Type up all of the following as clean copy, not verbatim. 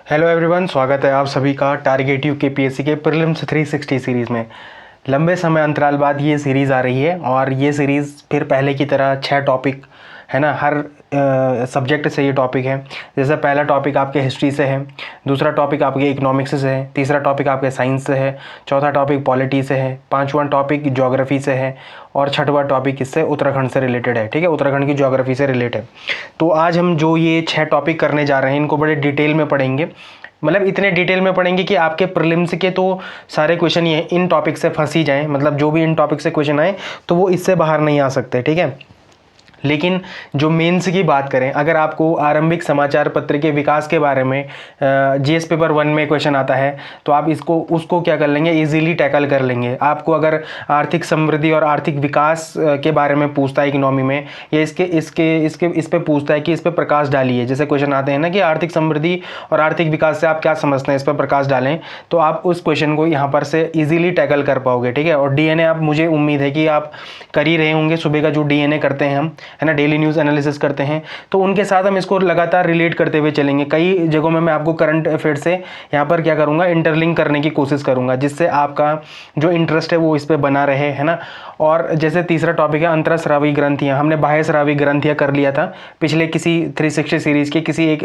Hello everyone, स्वागत है आप सभी का टारगेट यूकेपीएससी के प्रीलिम्स 360 सीरीज़ में। लंबे समय अंतराल बाद ये सीरीज़ आ रही है और ये सीरीज़ फिर पहले की तरह 6 टॉपिक है ना, हर सब्जेक्ट से ये टॉपिक है। जैसे पहला टॉपिक आपके हिस्ट्री से है, दूसरा टॉपिक आपके इकोनॉमिक्स से है, तीसरा टॉपिक आपके साइंस से है, चौथा टॉपिक पॉलिटी से है, पांचवा टॉपिक ज्योग्राफी से है और छठवां टॉपिक इससे उत्तराखंड से रिलेटेड है। ठीक है, उत्तराखंड की ज्योग्राफी से रिलेटेड। तो आज हम जो ये 6 टॉपिक करने जा रहे हैं इनको बड़े डिटेल में पढ़ेंगे, मतलब इतने डिटेल में पढ़ेंगे कि आपके प्रीलिम्स के तो सारे क्वेश्चन ये इन टॉपिक से फंस ही जाएं, मतलब जो भी इन टॉपिक से क्वेश्चन आए तो वो इससे बाहर नहीं आ सकते। ठीक है, लेकिन जो मेंस की बात करें, अगर आपको आरंभिक समाचार पत्र के विकास के बारे में जीएस पेपर 1 में क्वेश्चन आता है तो आप उसको क्या कर लेंगे, इजीली टैकल कर लेंगे। आपको अगर आर्थिक समृद्धि और आर्थिक विकास के बारे में पूछता है इकोनॉमी में, या इस पे पूछता है कि इस पर प्रकाश डालिए, जैसे क्वेश्चन आते हैं ना कि आर्थिक समृद्धि और आर्थिक विकास से आप क्या समझते हैं, इस पर प्रकाश डालें, तो आप उस क्वेश्चन को यहाँ पर से ईजिली टैकल कर पाओगे। ठीक है, और डीएनए आप, मुझे उम्मीद है कि आप कर ही रहे होंगे, सुबह का जो डीएनए करते हैं हम, है ना, डेली न्यूज़ एनालिसिस करते हैं, तो उनके साथ हम इसको लगातार रिलेट करते हुए चलेंगे। कई जगहों में मैं आपको करंट अफेयर से यहाँ पर क्या करूँगा, इंटरलिंक करने की कोशिश करूँगा, जिससे आपका जो इंटरेस्ट है वो इस पर बना रहे, है ना। और जैसे तीसरा टॉपिक है अंतरस्रावी ग्रंथियाँ, हमने बाह्यस्रावी ग्रंथियाँ कर लिया था पिछले किसी 360 सीरीज़ के किसी एक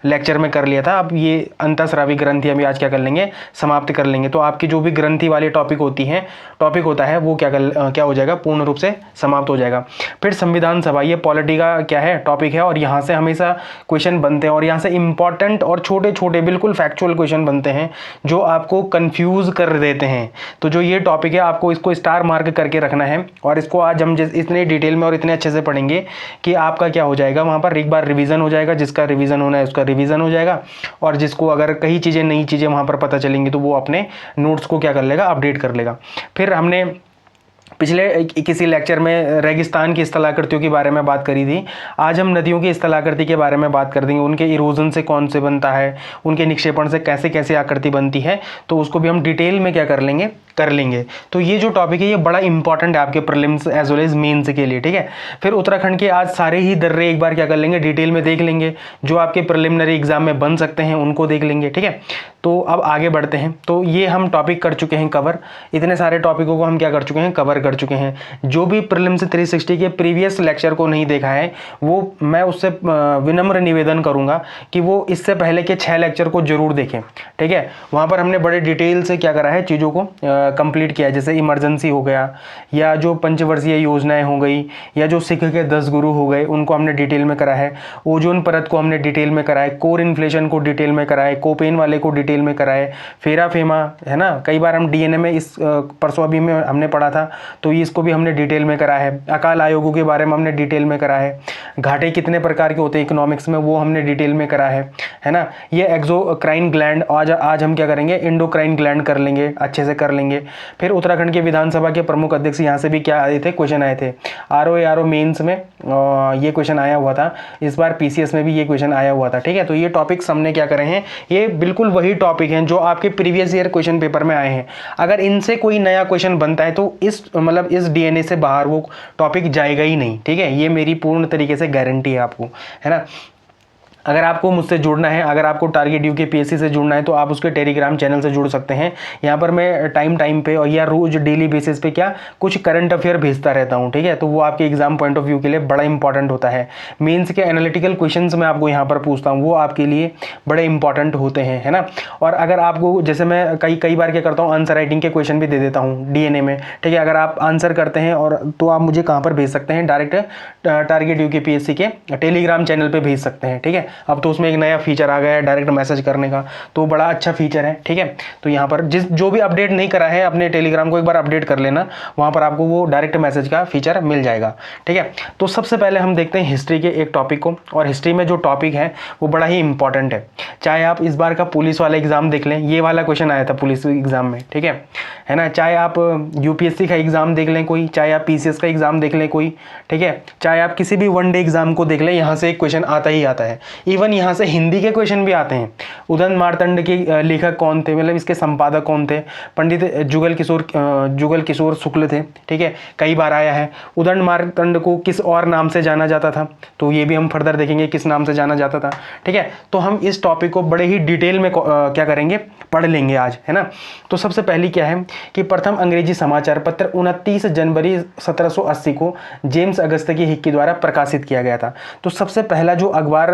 लेक्चर में कर लिया था। अब ये अंतरस्रावी ग्रंथियाँ भी आज क्या कर लेंगे, समाप्त कर लेंगे। तो आपकी जो भी ग्रंथि वाले टॉपिक होता है वो क्या हो जाएगा, पूर्ण रूप से समाप्त हो जाएगा। फिर संविधान सभा, ये पॉलिटी का क्या है, टॉपिक है, और यहाँ से हमेशा क्वेश्चन बनते हैं और यहाँ से इंपॉर्टेंट और छोटे छोटे बिल्कुल फैक्चुअल क्वेश्चन बनते हैं जो आपको कंफ्यूज कर देते हैं। तो जो ये टॉपिक है आपको इसको स्टार मार्क करके रखना है, और इसको आज हम इतने डिटेल में और इतने अच्छे से पढ़ेंगे कि आपका क्या हो जाएगा, वहाँ पर एक बार रिवीजन हो जाएगा, जिसका रिवीजन होना है उसका रिवीजन हो जाएगा, और जिसको अगर कई चीज़ें नई चीज़ें वहाँ पर पता चलेंगी तो वो अपने नोट्स को क्या कर लेगा, अपडेट कर लेगा। फिर हमने पिछले किसी लेक्चर में रेगिस्तान की स्थलाकृतियों के बारे में बात करी थी। आज हम नदियों की स्थलाकृति के बारे में बात कर देंगे, उनके इरोजन से कौन से बनता है, उनके निक्षेपण से कैसे कैसे आकृति बनती है, तो उसको भी हम डिटेल में क्या कर लेंगे। तो ये जो टॉपिक है ये बड़ा इंपॉर्टेंट है आपके prelims as well as mains के लिए। ठीक है, फिर उत्तराखंड के आज सारे ही दर्रे एक बार क्या कर लेंगे, डिटेल में देख लेंगे, जो आपके प्रिलिमिनरी एग्जाम में बन सकते हैं उनको देख लेंगे। ठीक है, तो अब आगे बढ़ते हैं। तो ये हम टॉपिक कर चुके हैं कवर, इतने सारे टॉपिकों को हम क्या कर चुके हैं, कवर कर चुके हैं। जो भी प्रीलिम्स 360 के प्रीवियस लेक्चर को नहीं देखा है वो मैं उससे विनम्र निवेदन करूंगा कि वो इससे पहले के 6 लेक्चर को जरूर देखें। ठीक है, वहां पर हमने बड़े डिटेल से क्या करा है, चीज़ों को कंप्लीट किया है। जैसे इमरजेंसी हो गया, या जो पंचवर्षीय योजनाएं हो गई, या जो सिख के 10 गुरु हो गए उनको हमने डिटेल में करा है, ओजोन परत को हमने डिटेल में करा है, कोर इन्फ्लेशन को डिटेल में करा है, कोपेन वाले को डिटेल में करा है, फेरा फेमा, है ना, कई बार हम डीएनए में इस परसों अभी में हमने पढ़ा था तो इसको भी हमने डिटेल में करा है। अकाल आयोगों के बारे में हमने डिटेल में करा है। घाटे कितने प्रकार के होते हैं इकोनॉमिक्स में, वो हमने डिटेल में करा है ना। ये एक्सोक्राइन ग्लैंड, आज हम क्या करेंगे, इंडोक्राइन ग्लैंड कर लेंगे, अच्छे से कर लेंगे। फिर उत्तराखंड के विधानसभा के प्रमुख अध्यक्ष, यहाँ से भी क्या आए थे, क्वेश्चन आए थे। आरओ मेंस में ये क्वेश्चन आया हुआ था, इस बार पीसीएस में भी ये क्वेश्चन आया हुआ था। ठीक है, तो ये टॉपिक्स हमने क्या करे हैं, ये बिल्कुल वही टॉपिक हैं जो आपके प्रीवियस ईयर क्वेश्चन पेपर में आए हैं। अगर इनसे कोई नया क्वेश्चन बनता है तो इस डीएनए से बाहर वो टॉपिक जाएगा ही नहीं। ठीक है, ये मेरी पूर्ण तरीके से गारंटी है आपको, है ना। अगर आपको मुझसे जुड़ना है, अगर आपको टारगेट यूकेपीएससी से जुड़ना है तो आप उसके टेलीग्राम चैनल से जुड़ सकते हैं। यहाँ पर मैं टाइम पे और या रोज डेली बेसिस पे क्या कुछ करंट अफेयर भेजता रहता हूँ। ठीक है, तो वो आपके एग्जाम पॉइंट ऑफ व्यू के लिए बड़ा इंपॉर्टेंट होता है। मेंस के एनालिटिकल क्वेश्चंस मैं आपको यहाँ पर पूछता हूँ, वो आपके लिए बड़े इंपॉर्टेंट होते हैं, है ना। और अगर आपको, जैसे मैं कई बार क्या करता हूँ, आंसर राइटिंग के क्वेश्चन भी दे देता हूँ डीएनए में। ठीक है, अगर आप आंसर करते हैं और तो आप मुझे कहाँ पर भेज सकते हैं, डायरेक्ट टारगेट यूकेपीएससी के टेलीग्राम चैनल पर भेज सकते हैं। ठीक है, अब तो उसमें एक नया फीचर आ गया है डायरेक्ट मैसेज करने का, तो बड़ा अच्छा फीचर है। ठीक है, तो यहाँ पर जो भी अपडेट नहीं करा है अपने टेलीग्राम को एक बार अपडेट कर लेना, वहाँ पर आपको वो डायरेक्ट मैसेज का फीचर मिल जाएगा। ठीक है, तो सबसे पहले हम देखते हैं हिस्ट्री के एक टॉपिक को, और हिस्ट्री में जो टॉपिक है वो बड़ा ही इंपॉर्टेंट है। चाहे आप इस बार का पुलिस वाला एग्जाम देख लें, ये वाला क्वेश्चन आया था पुलिस एग्जाम में। ठीक है ना, चाहे आप यूपीएससी का एग्जाम देख लें कोई, चाहे आप पीसीएस का एग्जाम देख लें कोई, ठीक है, चाहे आप किसी भी वनडे एग्जाम को देख लें, यहाँ से एक क्वेश्चन आता ही आता है। इवन यहाँ से हिंदी के क्वेश्चन भी आते हैं। उदंत मार्तंड के लेखक कौन थे, मतलब इसके संपादक कौन थे, पंडित जुगल किशोर शुक्ल थे। ठीक है, कई बार आया है। उदंत मार्तंड को किस और नाम से जाना जाता था, तो ये भी हम फर्दर देखेंगे किस नाम से जाना जाता था। ठीक है, तो हम इस टॉपिक को बड़े ही डिटेल में क्या करेंगे, पढ़ लेंगे आज, है ना। तो सबसे पहली क्या है कि प्रथम अंग्रेजी समाचार पत्र 29 जनवरी 1780 को जेम्स अगस्त की हिक्की द्वारा प्रकाशित किया गया था। तो सबसे पहला जो अखबार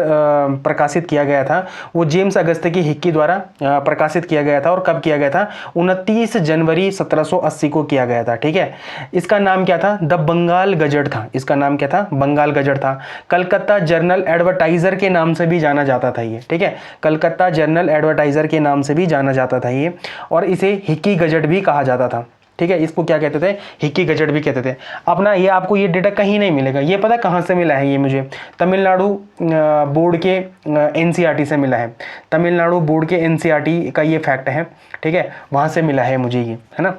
प्रकाशित किया गया था वो जेम्स अगस्त की हिक्की द्वारा प्रकाशित किया गया था। और कब किया गया था? 29 जनवरी 1780 को किया गया था, ठीक है। इसका नाम क्या था? द बंगाल गजट था। इसका नाम क्या था? बंगाल गजट था। कलकत्ता जर्नल एडवर्टाइजर के नाम से भी जाना जाता था ये, ठीक है। कलकत्ता जर्नल एडवर्टाइजर के नाम से भी जाना जाता था ये, और इसे हिक्की गजट भी कहा जाता था, ठीक है। इसको क्या कहते थे? हिक्की गजट भी कहते थे। अपना ये आपको ये डेटा कहीं नहीं मिलेगा। ये पता कहाँ से मिला है? ये मुझे तमिलनाडु बोर्ड के एनसीईआरटी से मिला है। तमिलनाडु बोर्ड के एनसीईआरटी का ये फैक्ट है, ठीक है, वहाँ से मिला है मुझे ये, है ना।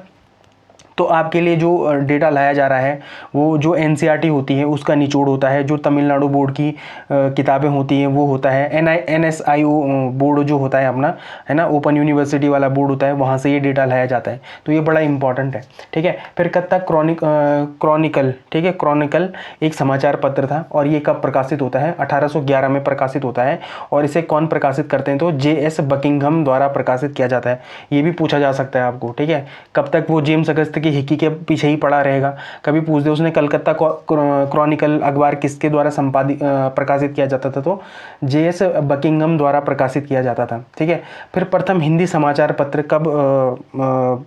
तो आपके लिए जो डेटा लाया जा रहा है वो जो एनसीईआरटी होती है उसका निचोड़ होता है। जो तमिलनाडु बोर्ड की किताबें होती हैं वो होता है एनएसआईओ बोर्ड जो होता है अपना, है ना, ओपन यूनिवर्सिटी वाला बोर्ड होता है, वहाँ से ये डेटा लाया जाता है। तो ये बड़ा इंपॉर्टेंट है, ठीक है। फिर कलकत्ता क्रॉनिकल, ठीक है, क्रॉनिकल एक समाचार पत्र था और ये कब प्रकाशित होता है? 1811 में प्रकाशित होता है। और इसे कौन प्रकाशित करते हैं? तो जे.एस. बकिंघम द्वारा प्रकाशित किया जाता है। ये भी पूछा जा सकता है आपको, ठीक है। कब तक वो जेम्स अगस्त की हिक्की के पीछे ही पड़ा रहेगा? कभी पूछ दे उसने कलकत्ता क्रॉनिकल अखबार किसके द्वारा संपादित प्रकाशित किया जाता था? तो जे.एस. बकिंघम द्वारा प्रकाशित किया जाता था, ठीक है। फिर प्रथम हिंदी समाचार पत्र कब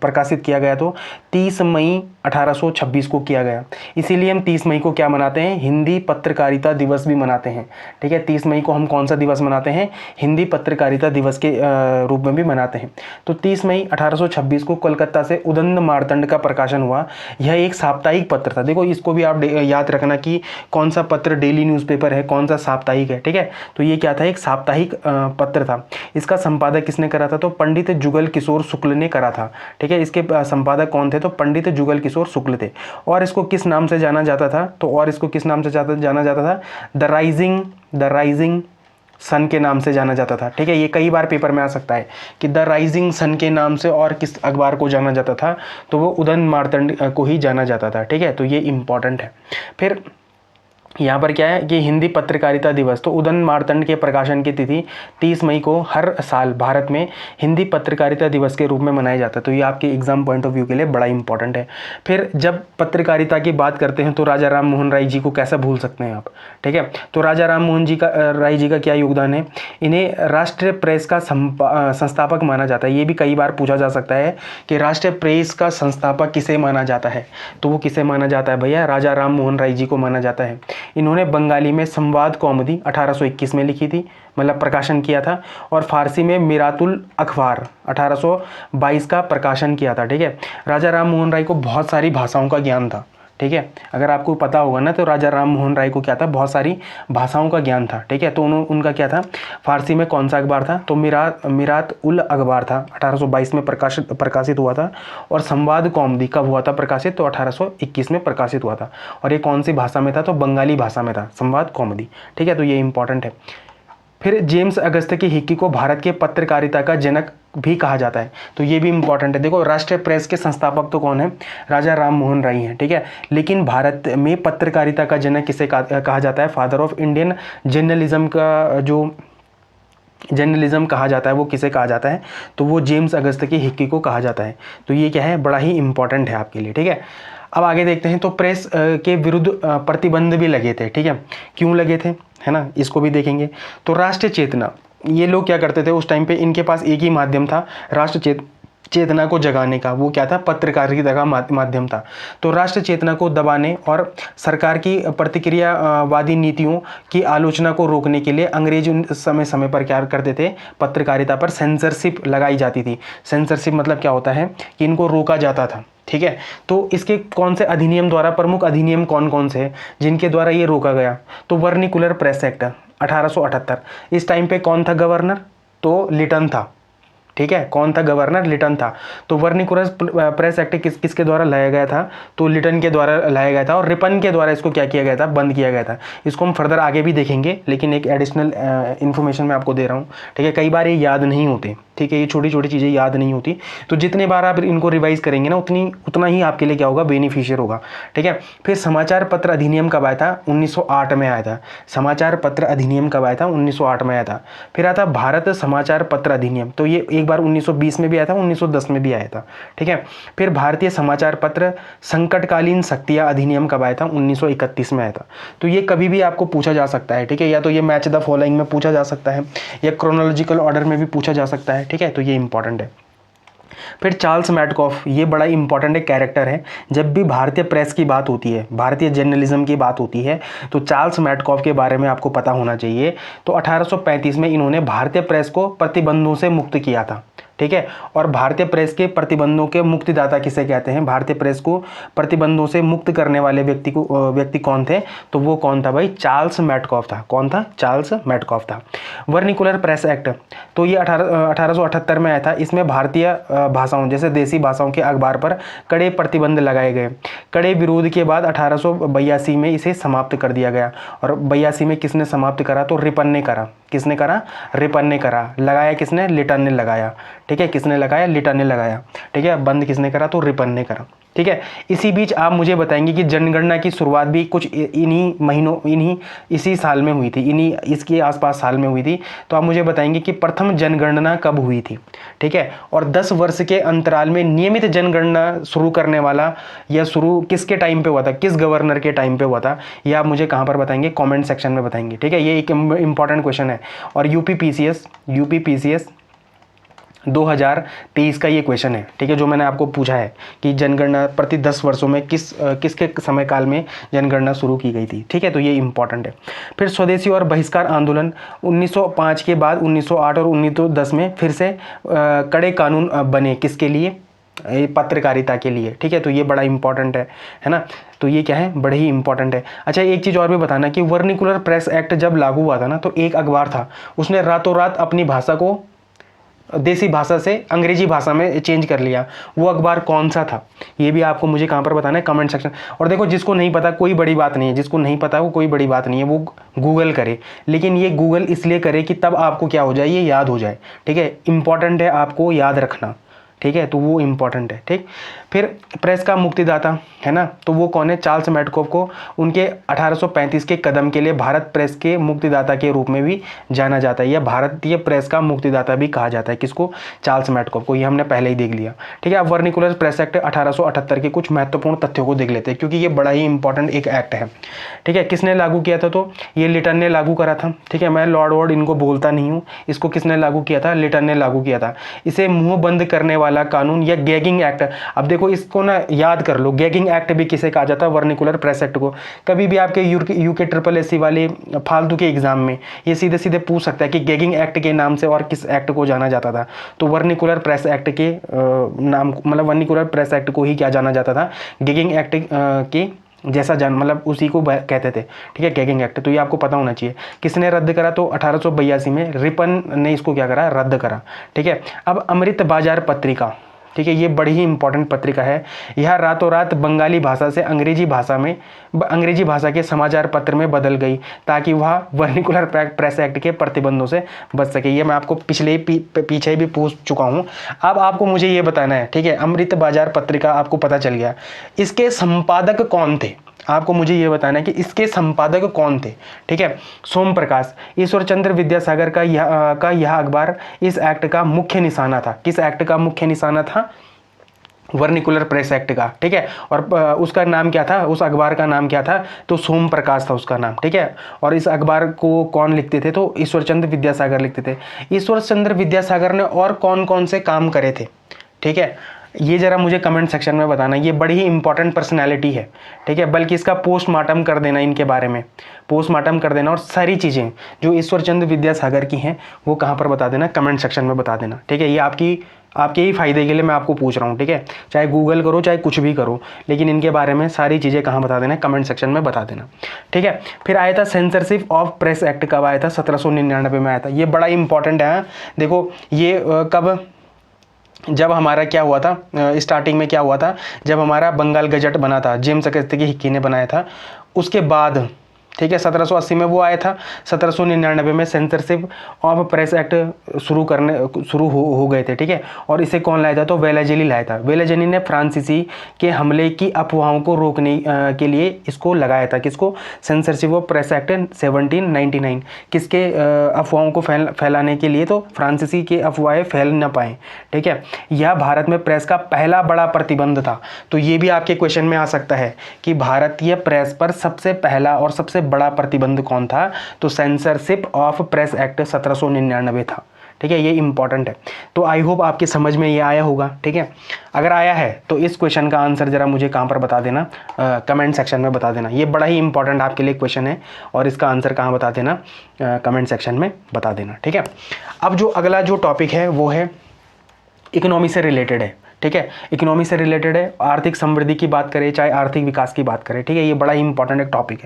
प्रकाशित किया गया? तो 30 मई 1826 को किया गया। इसीलिए हम 30 मई को क्या मनाते हैं? हिंदी पत्रकारिता दिवस भी मनाते हैं, ठीक है। 30 मई को हम कौन सा दिवस मनाते हैं? हिंदी पत्रकारिता दिवस के रूप में भी मनाते हैं। तो 30 मई 1826 को कोलकाता से उदंत मार्तंड का प्रकाशन हुआ। यह एक साप्ताहिक पत्र था। देखो इसको भी आप याद रखना कि कौन सा पत्र डेली न्यूज़पेपर है, कौन सा साप्ताहिक है, ठीक है। तो ये क्या था? एक साप्ताहिक पत्र था। इसका संपादक किसने करा था? तो पंडित जुगल किशोर शुक्ल ने करा था, ठीक है। इसके संपादक कौन थे? तो पंडित जुगल किशोर शुक्ल थे। और इसको किस नाम से जाना जाता था? तो और इसको किस नाम से जाना जाता था? द राइजिंग सन के नाम से जाना जाता था, ठीक है। ये कई बार पेपर में आ सकता है कि द राइजिंग सन के नाम से और किस अखबार को जाना जाता था? तो वो उदंत मार्तंड को ही जाना जाता था, ठीक है। तो ये इंपॉर्टेंट है। फिर यहाँ पर क्या है कि हिंदी पत्रकारिता दिवस, तो उदंत मार्तंड के प्रकाशन की तिथि 30 मई को हर साल भारत में हिंदी पत्रकारिता दिवस के रूप में मनाया जाता है। तो ये आपके एग्जाम पॉइंट ऑफ व्यू के लिए बड़ा इंपॉर्टेंट है। फिर जब पत्रकारिता की बात करते हैं तो राजा राम मोहन राय जी को कैसे भूल सकते हैं आप, ठीक है। तो राजा राम मोहन राय जी का क्या योगदान है? इन्हें राष्ट्रीय प्रेस का संस्थापक माना जाता है। ये भी कई बार पूछा जा सकता है कि राष्ट्रीय प्रेस का संस्थापक किसे माना जाता है? तो वो किसे माना जाता है भैया? राजा राम मोहन राय जी को माना जाता है। इन्होंने बंगाली में संवाद कौमुदी 1821 में लिखी थी, मतलब प्रकाशन किया था। और फारसी में मिरातुल अखबार 1822 का प्रकाशन किया था, ठीक है। राजा राम मोहन राय को बहुत सारी भाषाओं का ज्ञान था, ठीक है। अगर आपको पता होगा ना तो राजा राम मोहन राय को क्या था? बहुत सारी भाषाओं का ज्ञान था, ठीक है। तो उनका क्या था? फारसी में कौन सा अखबार था? तो मिरात उल अखबार था, 1822 में प्रकाशित हुआ था। और संवाद कौमुदी कब हुआ था प्रकाशित? तो 1821 में प्रकाशित हुआ था। और ये कौन सी भाषा में था? तो बंगाली भाषा में था संवाद कौमुदी, ठीक है। तो ये इंपॉर्टेंट है। फिर जेम्स अगस्त की हिक्की को भारत के पत्रकारिता का जनक भी कहा जाता है। तो ये भी इंपॉर्टेंट है। देखो राष्ट्रीय प्रेस के संस्थापक तो कौन है? राजा राम मोहन राय हैं, ठीक है। लेकिन भारत में पत्रकारिता का जनक किसे कहा जाता है? फादर ऑफ इंडियन जर्नलिज्म का जो जर्नलिज्म कहा जाता है वो किसे कहा जाता है? तो वो जेम्स अगस्त की हिक्की को कहा जाता है। तो ये क्या है? बड़ा ही इंपॉर्टेंट है आपके लिए, ठीक है। अब आगे देखते हैं। तो प्रेस के विरुद्ध प्रतिबंध भी लगे थे, ठीक है। क्यों लगे थे, है ना, इसको भी देखेंगे। तो राष्ट्रीय चेतना, ये लोग क्या करते थे उस टाइम पे? इनके पास एक ही माध्यम था राष्ट्र चेतना को जगाने का। वो क्या था? पत्रकारिता का माध्यम था। तो राष्ट्र चेतना को दबाने और सरकार की प्रतिक्रियावादी नीतियों की आलोचना को रोकने के लिए अंग्रेज समय पर क्या करते थे? पत्रकारिता पर सेंसरशिप लगाई जाती थी। सेंसरशिप मतलब क्या होता है? कि इनको रोका जाता था, ठीक है। तो इसके कौन से अधिनियम द्वारा, प्रमुख अधिनियम कौन कौन से हैं जिनके द्वारा ये रोका गया? तो वर्निकुलर प्रेस एक्ट 1878। इस टाइम पे कौन था गवर्नर? तो लिटन था, ठीक है। कौन था गवर्नर? लिटन था। तो वर्निकुलर प्रेस एक्ट किसके द्वारा लाया गया था? तो लिटन के द्वारा लाया गया था। और रिपन के द्वारा इसको क्या किया गया था? बंद किया गया था। इसको हम फर्दर आगे भी देखेंगे, लेकिन एक एडिशनल इन्फॉर्मेशन मैं आपको दे रहा हूँ, ठीक है। कई बार ये याद नहीं होते, ठीक है, ये छोटी छोटी चीज़ें याद नहीं होती, तो जितने बार आप इनको रिवाइज करेंगे ना उतना ही आपके लिए क्या होगा, बेनिफिशियल होगा। ठीक है, फिर समाचार पत्र अधिनियम कब आया था? 1908 में आया था। समाचार पत्र अधिनियम कब आया था? 1908 में आया था। फिर आता भारत समाचार पत्र अधिनियम, तो ये एक बार 1920 में भी आया था, 1910 में भी आया था। ठीक है, फिर भारतीय समाचार पत्र संकटकालीन शक्तियाँ अधिनियम कब आया था? 1931 में आया था। तो ये कभी भी आपको पूछा जा सकता है। ठीक है, या तो ये मैच द फॉलोइंग में पूछा जा सकता है या क्रोनोलॉजिकल ऑर्डर में भी पूछा जा सकता है। ठीक है, तो ये इंपॉर्टेंट है। फिर चार्ल्स मैडकॉफ, ये बड़ा इंपॉर्टेंट एक कैरेक्टर है। जब भी भारतीय प्रेस की बात होती है, भारतीय जर्नलिज्म की बात होती है, तो चार्ल्स मैडकॉफ के बारे में आपको पता होना चाहिए। तो 1835 में इन्होंने भारतीय प्रेस को प्रतिबंधों से मुक्त किया था। ठीक है, और भारतीय प्रेस के प्रतिबंधों के मुक्तिदाता किसे कहते हैं? भारतीय प्रेस को प्रतिबंधों से मुक्त करने वाले व्यक्ति कौन थे? तो वो कौन था भाई? चार्ल्स मैडकॉफ था। कौन था? चार्ल्स मैडकॉफ था। वर्निकुलर प्रेस एक्ट, तो ये 1878 में आया था। इसमें भारतीय भाषाओं जैसे देसी भाषाओं के अखबार पर कड़े प्रतिबंध लगाए गए। कड़े विरोध के बाद 1882 में इसे समाप्त कर दिया गया। और 82 में किसने समाप्त करा? तो रिपन ने करा। किसने करा? रिपन ने करा। लगाया किसने? लिटन ने लगाया। ठीक है, किसने लगाया? लिटन ने लगाया। ठीक है, बंद किसने करा? तो रिपन ने करा। ठीक है, इसी बीच आप मुझे बताएंगे कि जनगणना की शुरुआत भी कुछ इसी साल में हुई थी, इसके आसपास साल में हुई थी। तो आप मुझे बताएंगे कि प्रथम जनगणना कब हुई थी। ठीक है, और 10 वर्ष के अंतराल में नियमित जनगणना शुरू करने वाला या शुरू किसके टाइम पे हुआ था? किस गवर्नर के टाइम पे हुआ था? ये आप मुझे कहाँ पर बताएंगे? कमेंट सेक्शन में बताएंगे। ठीक है, ये एक इंपॉर्टेंट क्वेश्चन है। और यूपीपीसीएस 2023 का ये क्वेश्चन है। ठीक है, जो मैंने आपको पूछा है कि जनगणना प्रति 10 वर्षों में किसके समय काल में जनगणना शुरू की गई थी। ठीक है, तो ये इंपॉर्टेंट है। फिर स्वदेशी और बहिष्कार आंदोलन 1905 के बाद 1908 और 1910 में फिर से कड़े कानून बने। किसके लिए? पत्रकारिता के लिए। ठीक है, तो ये बड़ा इंपॉर्टेंट है ना। तो ये क्या है? बड़े ही इंपॉर्टेंट है। अच्छा, एक चीज़ और भी बताना कि वर्निकुलर प्रेस एक्ट जब लागू हुआ था ना, तो एक अखबार था, उसने रातों रात अपनी भाषा को देसी भाषा से अंग्रेजी भाषा में चेंज कर लिया। वो अखबार कौन सा था? ये भी आपको मुझे कहाँ पर बताना है? Comment section. और देखो, जिसको नहीं पता कोई बड़ी बात नहीं है, जिसको नहीं पता वो कोई बड़ी बात नहीं है, वो गूगल करे। लेकिन ये गूगल इसलिए करे कि तब आपको क्या हो जाए? ये याद हो जाए। ठीक है, इंपॉर्टेंट है आपको याद रखना। ठीक है, तो वो इंपॉर्टेंट है। ठीक, फिर प्रेस का मुक्तिदाता है ना, तो वो कौन है? चार्ल्स मैडकॉफ को उनके 1835 के कदम के लिए भारत प्रेस के मुक्तिदाता के रूप में भी जाना जाता है, या भारतीय प्रेस का मुक्तिदाता भी कहा जाता है। किसको? चार्ल्स मैडकॉफ को। ये हमने पहले ही देख लिया। ठीक है, अब वर्निकुलर प्रेस एक्ट 1878 के कुछ महत्वपूर्ण तथ्यों को देख लेते हैं, क्योंकि ये बड़ा ही इंपॉर्टेंट एक एक्ट है। ठीक है, किसने लागू किया था? तो ये लिटन ने लागू करा था। ठीक है, मैं लॉर्ड वर्ड इनको बोलता नहीं हूँ। इसको किसने लागू किया था? लिटन ने लागू किया था। इसे मुंह बंद करने वाला कानून या गैगिंग एक्ट, अब देखो इसको ना याद कर लो, गैगिंग एक्ट भी किसे कहा जाता है? वर्निकुलर प्रेस एक्ट को। कभी भी आपके यूके ट्रिपल एससी वाले फालतू के एग्जाम में ये सीधे सीधे पूछ सकता है कि गैगिंग एक्ट के नाम से और किस एक्ट को जाना जाता था? तो वर्निकुलर प्रेस एक्ट के नाम, मतलब वर्निकुलर प्रेस एक्ट को ही क्या जाना जाता था? गैगिंग एक्ट के जैसा मतलब उसी को कहते थे। ठीक है, गैगिंग एक्ट, तो ये आपको पता होना चाहिए। किसने रद्द करा? तो 1882 में रिपन ने इसको क्या करा? रद्द करा। ठीक है, अब अमृत बाजार पत्रिका, ठीक है, ये बड़ी ही इंपॉर्टेंट पत्रिका है। यह रातों रात बंगाली भाषा से अंग्रेजी भाषा के समाचार पत्र में बदल गई, ताकि वह वर्निकुलर प्रेस एक्ट के प्रतिबंधों से बच सके। ये मैं आपको पीछे भी पूछ चुका हूँ। अब आपको मुझे ये बताना है। ठीक है, अमृत बाजार पत्रिका आपको पता चल गया, इसके संपादक कौन थे? आपको मुझे ये बताना है कि इसके संपादक कौन थे। ठीक है, सोम प्रकाश, ईश्वर चंद्र विद्यासागर का यह अखबार इस एक्ट का मुख्य निशाना था। किस एक्ट का मुख्य निशाना था? वर्निकुलर प्रेस एक्ट का। ठीक है, और उसका नाम क्या था? उस अखबार का नाम क्या था? तो सोम प्रकाश था उसका नाम। ठीक है, और इस अखबार को कौन लिखते थे? तो ईश्वर चंद्र विद्यासागर लिखते थे। ईश्वर चंद्र विद्यासागर ने और कौन कौन से काम करे थे? ठीक है, ये जरा मुझे कमेंट सेक्शन में बताना। ये बड़ी ही इंपॉर्टेंट पर्सनैलिटी है। ठीक है, बल्कि इसका पोस्टमार्टम कर देना, इनके बारे में पोस्टमार्टम कर देना, और सारी चीज़ें जो ईश्वर चंद्र विद्यासागर की हैं वो कहाँ पर बता देना? कमेंट सेक्शन में बता देना। ठीक है, ये आपके ही फायदे के लिए मैं आपको पूछ रहा हूँ। ठीक है, चाहे गूगल करो चाहे कुछ भी करो, लेकिन इनके बारे में सारी चीज़ें कहाँ बता देना? कमेंट सेक्शन में बता देना। ठीक है, फिर आया था सेंसरशिप ऑफ प्रेस एक्ट। कब आया था? 1799 में आया था। ये बड़ा इंपॉर्टेंट है। देखो ये कब, जब हमारा क्या हुआ था, स्टार्टिंग में क्या हुआ था, जब हमारा बंगाल गजट बना था, जेम्स अगस्ती की हिक्की ने बनाया था, उसके बाद ठीक है। 1780 में वो आया था, 1799 में सेंसरशिप ऑफ प्रेस एक्ट शुरू हो गए थे, ठीक है। और इसे कौन लाया था? तो वेलाजेली लाया था। वेलाजेली ने फ्रांसीसी के हमले की अफवाहों को रोकने के लिए इसको लगाया था। किसको? Censorship of press act 1799। किसके अफवाहों को फैलाने के लिए? तो फ्रांसीसी के अफवाहें फैल न पाए, ठीक है। यह भारत में प्रेस का पहला बड़ा प्रतिबंध था। तो ये भी आपके क्वेश्चन में आ सकता है कि भारतीय प्रेस पर सबसे पहला और सबसे बड़ा प्रतिबंध कौन था? तो सेंसरशिप ऑफ प्रेस एक्ट 1799 था, ठीक है। ये इंपॉर्टेंट है। तो आई होप आपकी समझ में ये आया होगा, ठीक है। अगर आया है तो इस क्वेश्चन का आंसर जरा मुझे कहाँ पर बता देना, कमेंट सेक्शन में बता देना। ये बड़ा ही इंपॉर्टेंट आपके लिए क्वेश्चन है और इसका आंसर कहाँ बता देना, कमेंट सेक्शन में बता देना, ठीक है। अब जो अगला जो टॉपिक है वो है इकोनॉमी से रिलेटेड है, ठीक है। इकोनॉमी से रिलेटेड है, आर्थिक समृद्धि की बात करें चाहे आर्थिक विकास की बात करें, ठीक है। ये बड़ा ही इंपॉर्टेंट एक टॉपिक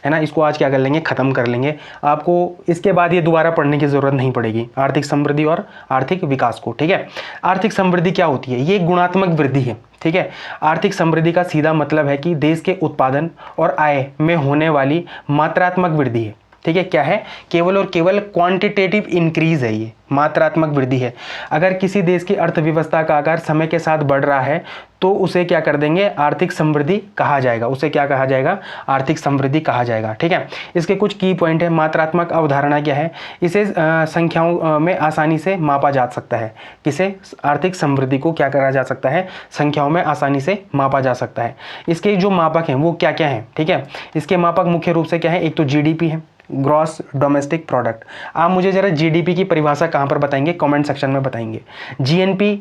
है ना। इसको आज क्या कर लेंगे, ख़त्म कर लेंगे। आपको इसके बाद ये दोबारा पढ़ने की ज़रूरत नहीं पड़ेगी, आर्थिक समृद्धि और आर्थिक विकास को, ठीक है। आर्थिक समृद्धि क्या होती है? ये गुणात्मक वृद्धि है, ठीक है। आर्थिक समृद्धि का सीधा मतलब है कि देश के उत्पादन और आय में होने वाली मात्रात्मक वृद्धि है, ठीक है। क्या है? केवल और केवल क्वांटिटेटिव इंक्रीज है, ये मात्रात्मक वृद्धि है। अगर किसी देश की अर्थव्यवस्था का आकार समय के साथ बढ़ रहा है तो उसे क्या कर देंगे, आर्थिक समृद्धि कहा जाएगा। उसे क्या कहा जाएगा? आर्थिक समृद्धि कहा जाएगा, ठीक है। इसके कुछ की पॉइंट है। मात्रात्मक अवधारणा क्या है? इसे संख्याओं में आसानी से मापा जा सकता है। किसे? आर्थिक समृद्धि को क्या करा जा सकता है? संख्याओं में आसानी से मापा जा सकता है। इसके जो मापक हैं वो क्या क्या हैं, ठीक है। इसके मापक मुख्य रूप से क्या है? एक तो जीडीपी है, ग्रॉस डोमेस्टिक प्रोडक्ट। आप मुझे जरा जीडीपी की परिभाषा कहाँ पर बताएंगे? कमेंट सेक्शन में बताएंगे। जीएनपी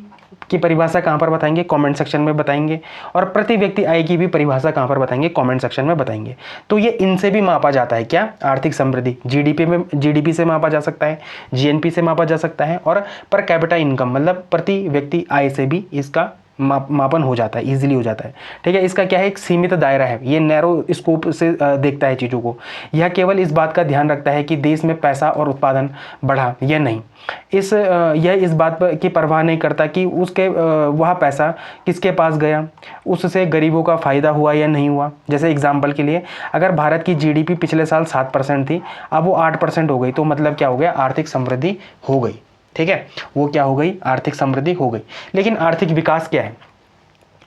की परिभाषा कहाँ पर बताएंगे? कमेंट सेक्शन में बताएंगे। और प्रति व्यक्ति आय की भी परिभाषा कहाँ पर बताएंगे? कमेंट सेक्शन में बताएंगे। तो ये इनसे भी मापा जाता है क्या? आर्थिक समृद्धि जीडीपी से मापा जा सकता है, जीएनपी से मापा जा सकता है, और पर कैपिटा इनकम मतलब प्रति व्यक्ति आय से भी इसका मापन हो जाता है, इजीली हो जाता है, ठीक है। इसका क्या है? एक सीमित दायरा है, ये नैरो स्कोप से देखता है चीज़ों को। यह केवल इस बात का ध्यान रखता है कि देश में पैसा और उत्पादन बढ़ा या नहीं। यह इस बात की परवाह नहीं करता कि उसके वह पैसा किसके पास गया, उससे गरीबों का फ़ायदा हुआ या नहीं हुआ। जैसे एग्जाम्पल के लिए, अगर भारत की जीडीपी पिछले साल 7% थी, अब वो 8% हो गई, तो मतलब क्या हो गया? आर्थिक समृद्धि हो गई, ठीक है। वो क्या हो गई? आर्थिक समृद्धि हो गई। लेकिन आर्थिक विकास क्या है?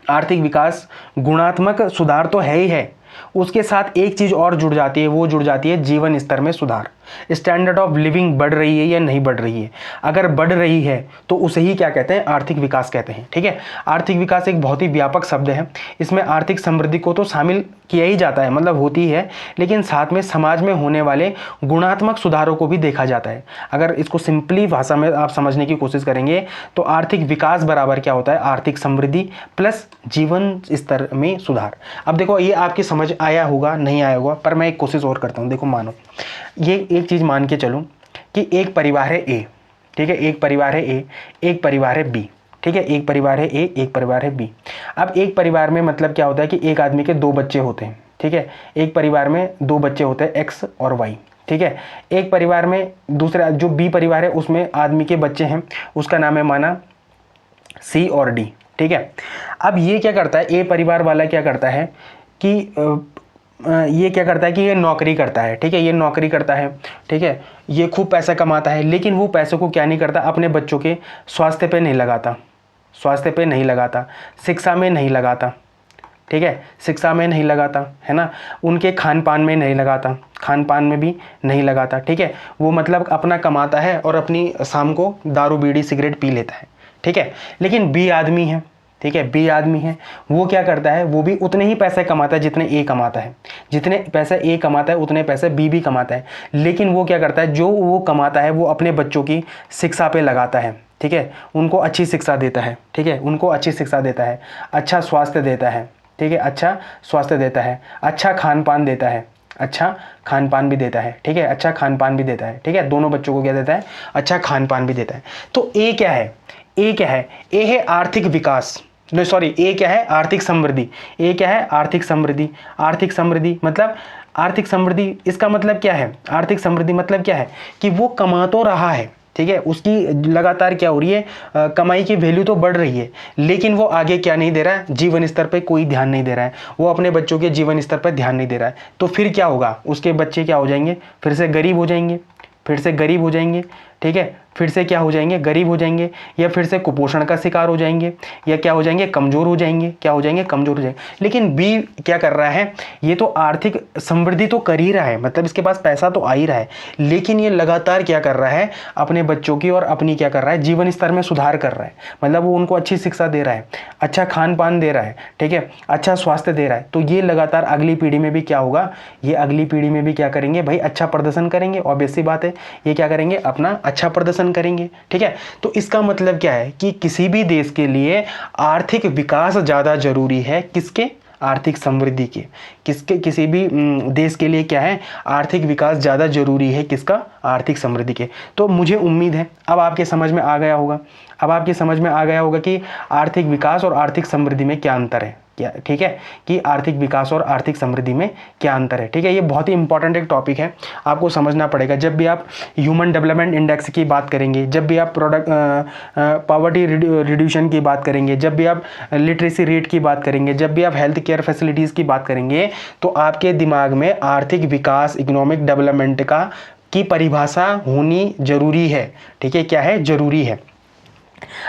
आर्थिक विकास गुणात्मक सुधार तो है ही है, उसके साथ एक चीज़ और जुड़ जाती है, वो जुड़ जाती है जीवन स्तर में सुधार। स्टैंडर्ड ऑफ लिविंग बढ़ रही है या नहीं बढ़ रही है? अगर बढ़ रही है तो उसे ही क्या कहते हैं? आर्थिक विकास कहते हैं, ठीक है। आर्थिक विकास एक बहुत ही व्यापक शब्द है। इसमें आर्थिक समृद्धि को तो शामिल किया ही जाता है, मतलब होती है, लेकिन साथ में समाज में होने वाले गुणात्मक सुधारों को भी देखा जाता है। अगर इसको सिंपली भाषा में आप समझने की कोशिश करेंगे तो आर्थिक विकास बराबर क्या होता है? आर्थिक समृद्धि प्लस जीवन स्तर में सुधार। अब देखो, ये आपकी समझ आया होगा, नहीं आया होगा, पर मैं एक कोशिश और करता हूँ। देखो, मानो ये एक चीज़ मान के चलूँ कि एक परिवार है ए, ठीक है। एक परिवार है ए, एक परिवार है बी, ठीक है। एक परिवार है ए, एक परिवार है बी। अब एक परिवार में मतलब क्या होता है कि एक आदमी के 2 बच्चे होते हैं, ठीक है। एक परिवार में 2 बच्चे होते हैं, एक्स और वाई, ठीक है। एक परिवार में दूसरा जो बी परिवार है उसमें आदमी के बच्चे हैं, उसका नाम है माना सी और डी, ठीक है। अब ये क्या करता है? ए परिवार वाला क्या करता है कि ये क्या करता है कि ये नौकरी करता है, ठीक है। ये नौकरी करता है, ठीक है। ये खूब पैसा कमाता है, लेकिन वो पैसों को क्या नहीं करता? अपने बच्चों के स्वास्थ्य पे नहीं लगाता, स्वास्थ्य पे नहीं लगाता, शिक्षा में नहीं लगाता, ठीक है। शिक्षा में नहीं लगाता, है ना। उनके खान पान में नहीं लगाता, खान पान में भी नहीं लगाता, ठीक है। वो मतलब अपना कमाता है और अपनी शाम को दारू बीड़ी सिगरेट पी लेता है, ठीक है। लेकिन बी आदमी है, ठीक है। बी आदमी है, वो क्या करता है? वो भी उतने ही पैसे कमाता है जितने ए कमाता है। जितने पैसे ए कमाता है उतने पैसे बी भी कमाता है, लेकिन वो क्या करता है? जो वो कमाता है वो अपने बच्चों की शिक्षा पे लगाता है, ठीक है। उनको अच्छी शिक्षा देता है, ठीक है। उनको अच्छी शिक्षा देता है, अच्छा स्वास्थ्य देता है, ठीक है। अच्छा स्वास्थ्य देता है, अच्छा खान पान देता है, अच्छा खान पान भी देता है, ठीक है। अच्छा खान पान भी देता है, ठीक है। दोनों बच्चों को क्या देता है? अच्छा खान पान भी देता है। तो ए क्या है? ए क्या है? ए है आर्थिक विकास, नहीं सॉरी, ए क्या है? आर्थिक समृद्धि। ए क्या है? आर्थिक समृद्धि। आर्थिक समृद्धि मतलब आर्थिक समृद्धि, इसका मतलब क्या है? आर्थिक समृद्धि मतलब क्या है कि वो कमा तो रहा है, ठीक है, उसकी लगातार क्या हो रही है, कमाई की वैल्यू तो बढ़ रही है, लेकिन वो आगे क्या नहीं दे रहा है, जीवन स्तर पे कोई ध्यान नहीं दे रहा है, वो अपने बच्चों के जीवन स्तर पर ध्यान नहीं दे रहा है। तो फिर क्या होगा, उसके बच्चे क्या हो जाएंगे, फिर से गरीब हो जाएंगे, फिर से गरीब हो जाएंगे, ठीक है, फिर से क्या हो जाएंगे, गरीब हो जाएंगे, या फिर से कुपोषण का शिकार हो जाएंगे, या क्या हो जाएंगे, कमज़ोर हो जाएंगे, क्या हो जाएंगे, कमज़ोर हो जाएंगे। लेकिन बी क्या कर रहा है, ये तो आर्थिक समृद्धि तो कर ही रहा है, मतलब इसके पास पैसा तो आ ही रहा है, लेकिन ये लगातार क्या कर रहा है, अपने बच्चों की और अपनी क्या कर रहा है, जीवन स्तर में सुधार कर रहा है। मतलब वो उनको अच्छी शिक्षा दे रहा है, अच्छा खान पान दे रहा है, ठीक है, अच्छा स्वास्थ्य दे रहा है। तो ये लगातार अगली पीढ़ी में भी क्या होगा, ये अगली पीढ़ी में भी क्या करेंगे भाई, अच्छा प्रदर्शन करेंगे, ऑब्वियस सी बात है, ये क्या करेंगे, अपना अच्छा प्रदर्शन करेंगे, ठीक है। तो इसका मतलब क्या है कि किसी भी देश के लिए आर्थिक विकास ज्यादा जरूरी है, किसके, आर्थिक समृद्धि के, किसके, किसी भी देश के लिए क्या है, आर्थिक विकास ज़्यादा जरूरी है, किसका, आर्थिक समृद्धि के। तो मुझे उम्मीद है अब आपके समझ में आ गया होगा, अब आपके समझ में आ गया होगा कि आर्थिक विकास और आर्थिक समृद्धि में क्या अंतर है, क्या, ठीक है, कि आर्थिक विकास और आर्थिक समृद्धि में क्या अंतर है, ठीक है। ये बहुत ही इंपॉर्टेंट एक टॉपिक है, आपको समझना पड़ेगा। जब भी आप ह्यूमन डेवलपमेंट इंडेक्स की बात करेंगे, जब भी आप पॉवर्टी रिड्यूशन की बात करेंगे, जब भी आप लिटरेसी रेट की बात करेंगे, जब भी आप हेल्थ केयर फैसिलिटीज़ की बात करेंगे, तो आपके दिमाग में आर्थिक विकास, इकोनॉमिक डेवलपमेंट की परिभाषा होनी जरूरी है, ठीक है, क्या है, जरूरी है।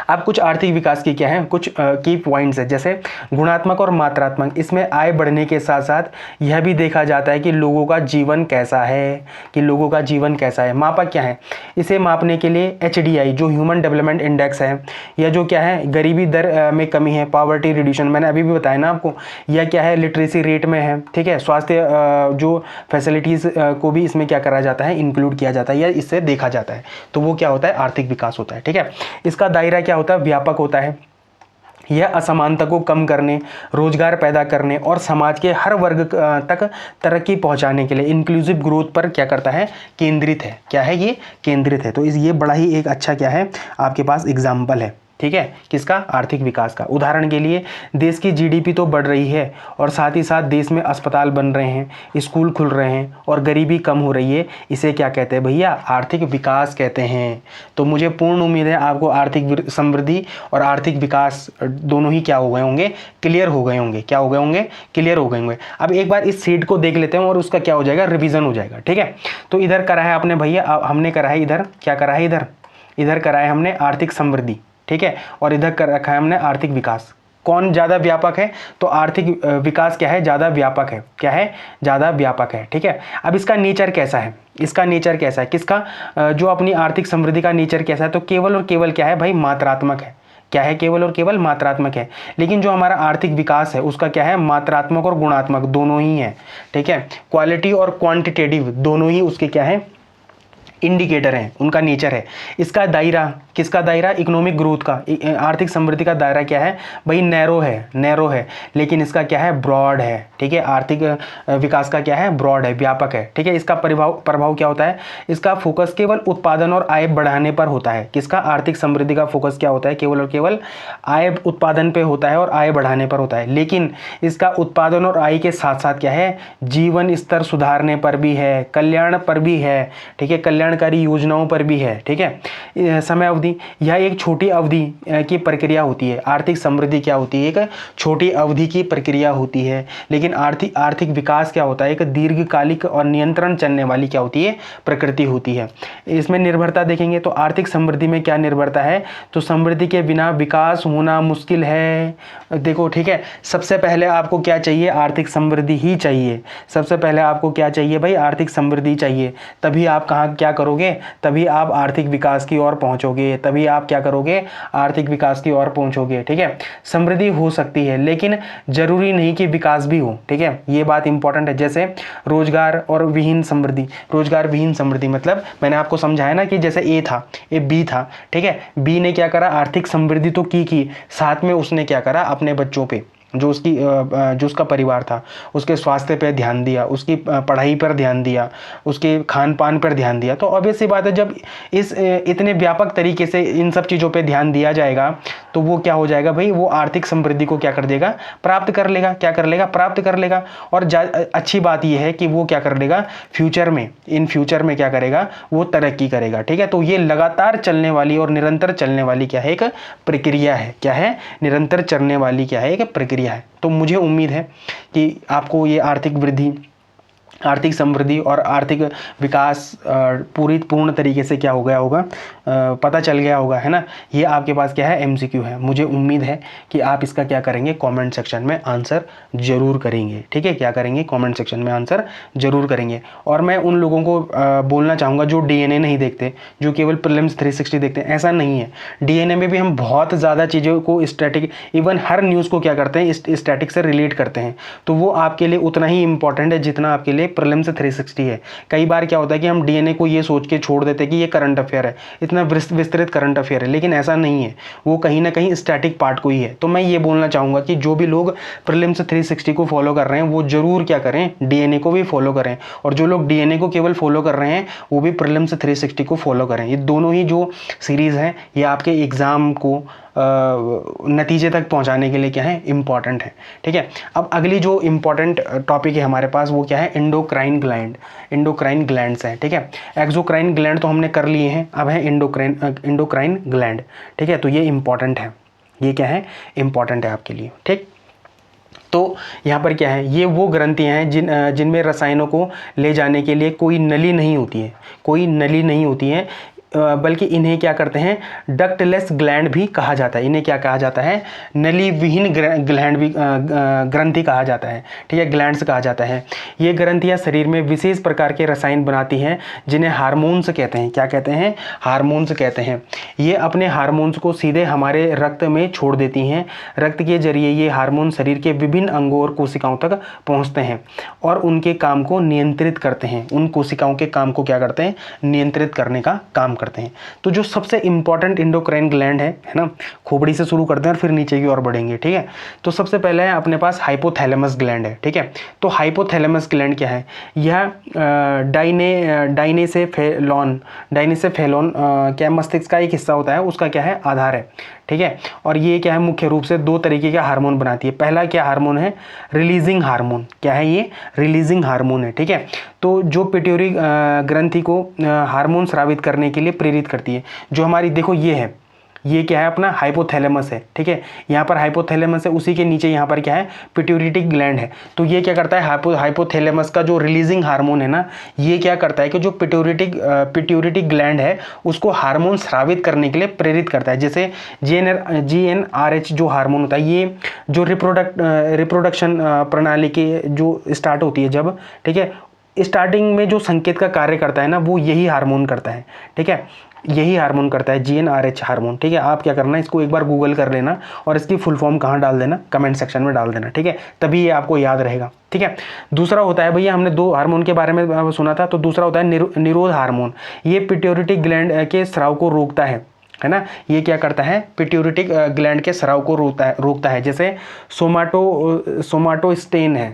अब कुछ आर्थिक विकास की क्या है, कुछ की पॉइंट्स है, जैसे गुणात्मक और मात्रात्मक। इसमें आय बढ़ने के साथ साथ यह भी देखा जाता है कि लोगों का जीवन कैसा है, कि लोगों का जीवन कैसा है। मापा क्या है, इसे मापने के लिए HDI जो ह्यूमन डेवलपमेंट इंडेक्स है, या जो क्या है, गरीबी दर में कमी है, पॉवर्टी रिड्यूशन, मैंने अभी भी बताया ना आपको, या क्या है, लिटरेसी रेट में है, ठीक है, स्वास्थ्य जो फैसिलिटीज़ को भी इसमें क्या करा जाता है, इंक्लूड किया जाता है, या इससे देखा जाता है। तो वो क्या होता है, आर्थिक विकास होता है, ठीक है। इसका दायरा क्या होता है, व्यापक होता है। यह असमानता को कम करने, रोजगार पैदा करने और समाज के हर वर्ग तक तरक्की पहुंचाने के लिए इंक्लूसिव ग्रोथ पर क्या करता है, केंद्रित है। क्या है ये, केंद्रित है। तो ये बड़ा ही एक अच्छा क्या है, आपके पास एग्जाम्पल है, ठीक है, किसका, आर्थिक विकास का। उदाहरण के लिए देश की GDP तो बढ़ रही है और साथ ही साथ देश में अस्पताल बन रहे हैं, स्कूल खुल रहे हैं और गरीबी कम हो रही है। इसे क्या कहते हैं भैया, आर्थिक विकास कहते हैं। तो मुझे पूर्ण उम्मीद है आपको आर्थिक समृद्धि और आर्थिक विकास दोनों ही क्या हो गए होंगे, क्लियर हो गए होंगे। क्या हो गए होंगे, क्लियर हो गए होंगे। अब एक बार इस सीट को देख लेते हैं और उसका क्या हो जाएगा, रिविजन हो जाएगा, ठीक है। तो इधर करा है आपने भैया, हमने करा है इधर, क्या करा है, इधर करा है हमने आर्थिक समृद्धि, ठीक है, और इधर कर रखा है हमने आर्थिक विकास। कौन ज़्यादा व्यापक है, तो आर्थिक विकास क्या है, ज़्यादा व्यापक है, क्या है, ज़्यादा व्यापक है, ठीक है। अब इसका नेचर कैसा है, इसका नेचर कैसा है, किसका, जो अपनी आर्थिक समृद्धि का नेचर कैसा है, तो केवल और केवल क्या है भाई, मात्रात्मक है। क्या है, केवल और केवल मात्रात्मक है। लेकिन जो हमारा आर्थिक विकास है उसका क्या है, मात्रात्मक और गुणात्मक दोनों ही है, ठीक है। क्वालिटी और क्वांटिटेटिव दोनों ही उसके क्या है, इंडिकेटर हैं, उनका नेचर है। इसका दायरा, किसका दायरा, इकोनॉमिक ग्रोथ का, आर्थिक समृद्धि का दायरा क्या है भाई, नैरो है, लेकिन इसका क्या है, ब्रॉड है, ठीक है। आर्थिक विकास का क्या है, ब्रॉड है, व्यापक है, ठीक है। इसका प्रभाव क्या होता है, इसका फोकस केवल उत्पादन और आय बढ़ाने पर होता है। किसका, आर्थिक समृद्धि का फोकस क्या होता है, केवल और केवल आय उत्पादन पे होता है और आय बढ़ाने पर होता है। लेकिन इसका उत्पादन और आय के साथ साथ क्या है, जीवन स्तर सुधारने पर भी है, कल्याण पर भी है, ठीक है, कल्याणकारी योजनाओं पर भी है, ठीक है। समय अवधि, यह एक छोटी अवधि की प्रक्रिया होती है। आर्थिक समृद्धि क्या होती है, एक छोटी अवधि की प्रक्रिया होती है। लेकिन आर्थिक विकास क्या होता है, एक दीर्घकालिक और नियंत्रण चलने वाली क्या होती है, प्रकृति होती है। इसमें निर्भरता देखेंगे तो आर्थिक समृद्धि में क्या निर्भरता है, तो समृद्धि के बिना विकास होना मुश्किल है। देखो, ठीक है, सबसे पहले आपको क्या चाहिए, आर्थिक समृद्धि ही चाहिए। सबसे पहले आपको क्या चाहिए भाई, आर्थिक समृद्धि चाहिए। तभी आप कहाँ क्या करोगे, तभी आप आर्थिक विकास की ओर पहुंचोगे, तभी आप क्या करोगे, आर्थिक विकास की ओर पहुंचोगे, ठीक है। समृद्धि हो सकती है लेकिन जरूरी नहीं कि विकास भी हो, ठीक है, ये बात इंपॉर्टेंट है। जैसे रोजगार विहीन समृद्धि मतलब मैंने आपको समझाया ना कि जैसे ए बी था, ठीक है, बी ने क्या करा, आर्थिक समृद्धि तो की, साथ में उसने क्या करा, अपने बच्चों पे जो उसका परिवार था, उसके स्वास्थ्य पर ध्यान दिया, उसकी पढ़ाई पर ध्यान दिया, उसके खान पान पर ध्यान दिया, तो ऑब्वियस सी बात है जब इस इतने व्यापक तरीके से इन सब चीज़ों पे ध्यान दिया जाएगा तो वो क्या हो जाएगा भाई, वो आर्थिक समृद्धि को क्या कर देगा, प्राप्त कर लेगा। क्या कर लेगा, प्राप्त कर लेगा। और अच्छी बात ये है कि वो क्या कर लेगा, इन फ्यूचर में क्या करेगा, वो तरक्की करेगा। ठीक है, तो ये लगातार चलने वाली और निरंतर चलने वाली क्या है, एक प्रक्रिया है। क्या है, निरंतर चलने वाली क्या है, एक प्रक्रिया है। तो मुझे उम्मीद है कि आपको ये आर्थिक वृद्धि, आर्थिक समृद्धि और आर्थिक विकास पूर्ण तरीके से क्या हो गया होगा, पता चल गया होगा, है ना। ये आपके पास क्या है, एमसीक्यू है। मुझे उम्मीद है कि आप इसका क्या करेंगे, कमेंट सेक्शन में आंसर जरूर करेंगे। ठीक है, क्या करेंगे, कमेंट सेक्शन में आंसर जरूर करेंगे। और मैं उन लोगों को बोलना चाहूँगा जो डीएनए नहीं देखते, जो केवल प्रीलिम्स 360 देखते हैं, ऐसा नहीं है। डीएनए में भी हम बहुत ज़्यादा चीज़ों को स्टैटिक, इवन हर न्यूज़ को क्या करते हैं, स्टैटिक से रिलेट करते हैं। तो वो आपके लिए उतना ही इंपॉर्टेंट है जितना आपके लिए प्रीलिम्स 360 है। कई बार क्या होता है कि हम डीएनए को ये सोच के छोड़ देते हैं कि ये करंट अफेयर है, इतना विस्तृत करंट अफेयर है, लेकिन ऐसा नहीं है। वो कहीं ना कहीं स्टैटिक पार्ट को ही है। तो मैं ये बोलना चाहूँगा कि जो भी लोग प्रीलिम्स 360 को फॉलो कर रहे हैं वो जरूर क्या करें, डीएनए को भी फॉलो करें। और जो लोग डीएनए को केवल फॉलो कर रहे हैं वो भी प्रीलिम्स 360 को फॉलो करें। ये दोनों ही जो सीरीज़ हैं ये आपके एग्ज़ाम को नतीजे तक पहुंचाने के लिए क्या है, इम्पॉर्टेंट है। ठीक है, अब अगली जो इम्पॉर्टेंट टॉपिक है हमारे पास वो क्या है, एंडोक्राइन ग्लैंड। एंडोक्राइन ग्लैंड्स हैं। ठीक है, एक्सोक्राइन ग्लैंड तो हमने कर लिए हैं, अब है एंडोक्राइन ग्लैंड। ठीक है, तो ये इम्पॉर्टेंट है, ये क्या है, इम्पॉर्टेंट है आपके लिए। ठीक, तो यहाँ पर क्या है, ये वो ग्रंथियाँ हैं जिनमें रसायनों को ले जाने के लिए कोई नली नहीं होती है, कोई नली नहीं होती है, बल्कि इन्हें क्या करते हैं, डक्टलेस ग्लैंड भी कहा जाता है। इन्हें क्या कहा जाता है, नली विहीन ग्लैंड भी, ग्रंथि कहा जाता है। ठीक है, ग्लैंड्स कहा जाता है। ये ग्रंथियां शरीर में विशेष प्रकार के रसायन बनाती हैं जिन्हें हार्मोन्स कहते हैं। क्या कहते हैं, हार्मोन्स कहते हैं। ये अपने हार्मोन्स को सीधे हमारे रक्त में छोड़ देती हैं। रक्त के जरिए ये हार्मोन शरीर के विभिन्न अंगों और कोशिकाओं तक पहुँचते हैं और उनके काम को नियंत्रित करते हैं। उन कोशिकाओं के काम को क्या करते हैं, नियंत्रित करने का काम करते हैं। तो जो सबसे इंपॉर्टेंट एंडोक्राइन ग्लैंड है ना, खोपड़ी से शुरू करते हैं और फिर नीचे की ओर बढ़ेंगे। ठीक है, तो सबसे पहले है अपने पास हाइपोथैलेमस ग्लैंड है। ठीक है, तो हाइपोथैलेमस ग्लैंड क्या है, यह डाइनेसेफेलॉन क्या मस्तिष्क का एक हिस्सा होता है, उसका क्या है, आधार है। ठीक है, और ये क्या है, मुख्य रूप से दो तरीके के हार्मोन बनाती है। पहला क्या हार्मोन है, रिलीजिंग हार्मोन। क्या है ये, रिलीजिंग हार्मोन है। ठीक है, तो जो पिट्यूटरी ग्रंथि को हार्मोन स्रावित करने के लिए प्रेरित करती है। जो हमारी देखो ये है, ये क्या है, अपना हाइपोथैलेमस है। ठीक है, यहाँ पर हाइपोथैलेमस है, उसी के नीचे यहाँ पर क्या है, पिट्यूटरी ग्लैंड है। तो ये क्या करता है, हाइपोथैलेमस का जो रिलीजिंग हार्मोन है ना, ये क्या करता है कि जो पिट्यूटरी ग्लैंड है उसको हार्मोन स्रावित करने के लिए प्रेरित करता है। जैसे GnRH जो हार्मोन होता है, ये जो रिप्रोडक्शन प्रणाली के जो स्टार्ट होती है जब, ठीक है, स्टार्टिंग में जो संकेत का कार्य करता है ना, वो यही हार्मोन करता है। ठीक है, यही हार्मोन करता है, GnRH हार्मोन। ठीक है, आप क्या करना है, इसको एक बार गूगल कर लेना और इसकी फुल फॉर्म कहाँ डाल देना, कमेंट सेक्शन में डाल देना। ठीक है, तभी ये आपको याद रहेगा। ठीक है, दूसरा होता है भैया, हमने दो हार्मोन के बारे में सुना था, तो दूसरा होता है निरोध हार्मोन। ये पिट्यूटरी ग्लैंड के स्राव को रोकता है ना। ये क्या करता है, पिट्यूटरी ग्लैंड के स्राव को रोकता है। जैसे सोमाटोस्टेन है,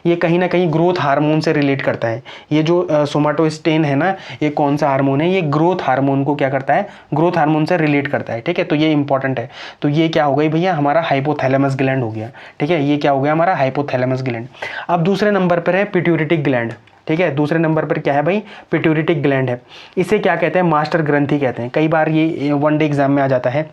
ये कहीं ना कहीं ग्रोथ हार्मोन से रिलेट करता है। ये जो सोमाटोस्टेन है ना, ये कौन सा हार्मोन है, ये ग्रोथ हार्मोन को क्या करता है, ग्रोथ हार्मोन से रिलेट करता है। ठीक है, तो ये इंपॉर्टेंट है। तो ये क्या हो गई भैया, हमारा हाइपोथैलेमस ग्लैंड हो गया। ठीक है, ये क्या हो गया, हमारा हाइपोथैलेमस ग्लैंड। अब दूसरे नंबर पर है पिट्यूटरी ग्लैंड। ठीक है, दूसरे नंबर पर क्या है भाई, पिट्यूटरी ग्लैंड है। इसे क्या कहते हैं, मास्टर ग्रंथि कहते हैं। कई बार ये वनडे एग्जाम में आ जाता है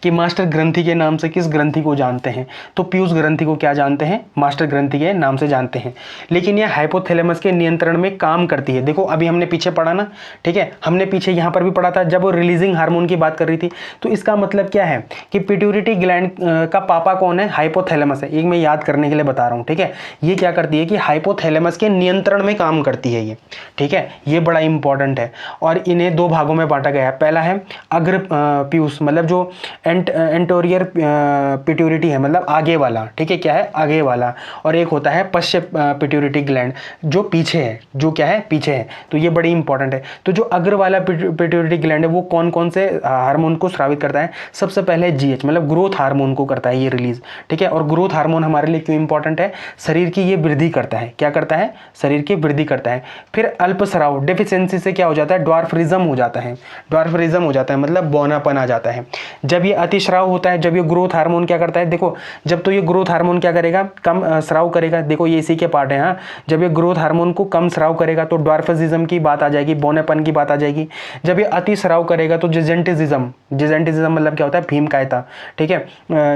कि मास्टर ग्रंथि के नाम से किस ग्रंथि को जानते हैं, तो पीयूष ग्रंथि को क्या जानते हैं, मास्टर ग्रंथि के नाम से जानते हैं। लेकिन यह हाइपोथैलेमस के नियंत्रण में काम करती है। देखो अभी हमने पीछे पढ़ा ना, ठीक है, हमने पीछे यहाँ पर भी पढ़ा था जब वो रिलीजिंग हार्मोन की बात कर रही थी। तो इसका मतलब क्या है कि पिट्यूटरी ग्लैंड का पापा कौन है, हाइपोथैलेमस है। एक मैं याद करने के लिए बता रहा हूँ। ठीक है, ये क्या करती है कि हाइपोथैलेमस के नियंत्रण में काम करती है ये। ठीक है, ये बड़ा इंपॉर्टेंट है और इन्हें दो भागों में बांटा गया है। पहला है अग्र पीयूष, मतलब जो एंटोरियर पिट्यूटरी है, मतलब आगे वाला, ठीक है, क्या है, आगे वाला। और एक होता है पश्च पिट्यूटरी ग्लैंड जो पीछे है, जो क्या है, पीछे है। तो ये बड़ी इंपॉर्टेंट है। तो जो अग्र वाला पिट्यूटरी ग्लैंड है वो कौन कौन से हार्मोन को स्रावित करता है? सबसे पहले जीएच मतलब ग्रोथ हार्मोन को करता है ये रिलीज, ठीक है। और ग्रोथ हार्मोन हमारे लिए क्यों इंपॉर्टेंट है? शरीर की ये वृद्धि करता है। क्या करता है? शरीर की वृद्धि करता है। फिर अल्पस्राव डेफिशिएंसी से क्या हो जाता है? ड्वार्फिज्म हो जाता है। ड्वार्फिज्म हो जाता है मतलब बौनापन आ जाता है। जब ये अतिस्राव होता है, जब ये ग्रोथ हार्मोन क्या करता है, देखो जब तो ये ग्रोथ हार्मोन क्या करेगा, कम स्राव करेगा। देखो ये इसी के पार्ट है। हाँ, जब ये ग्रोथ हार्मोन को कम स्राव करेगा तो ड्वार्फिज्म की बात आ जाएगी, बौनेपन की बात आ जाएगी। जब ये अति स्राव करेगा तो जिजेंटिज्म, जिजेंटिज्म मतलब क्या होता है? भीमकायता, ठीक है,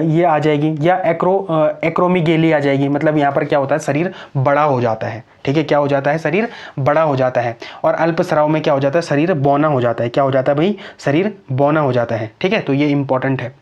ये आ जाएगी। या एक्रोमीगेली आ जाएगी, मतलब यहाँ पर क्या होता है? शरीर बड़ा हो जाता है, ठीक है। क्या हो जाता है? शरीर बड़ा हो जाता है। और अल्पस्राव में क्या हो जाता है? शरीर बौना हो जाता है। क्या हो जाता है भाई? शरीर बौना हो जाता है, ठीक है। तो ये इंपॉर्टेंट है,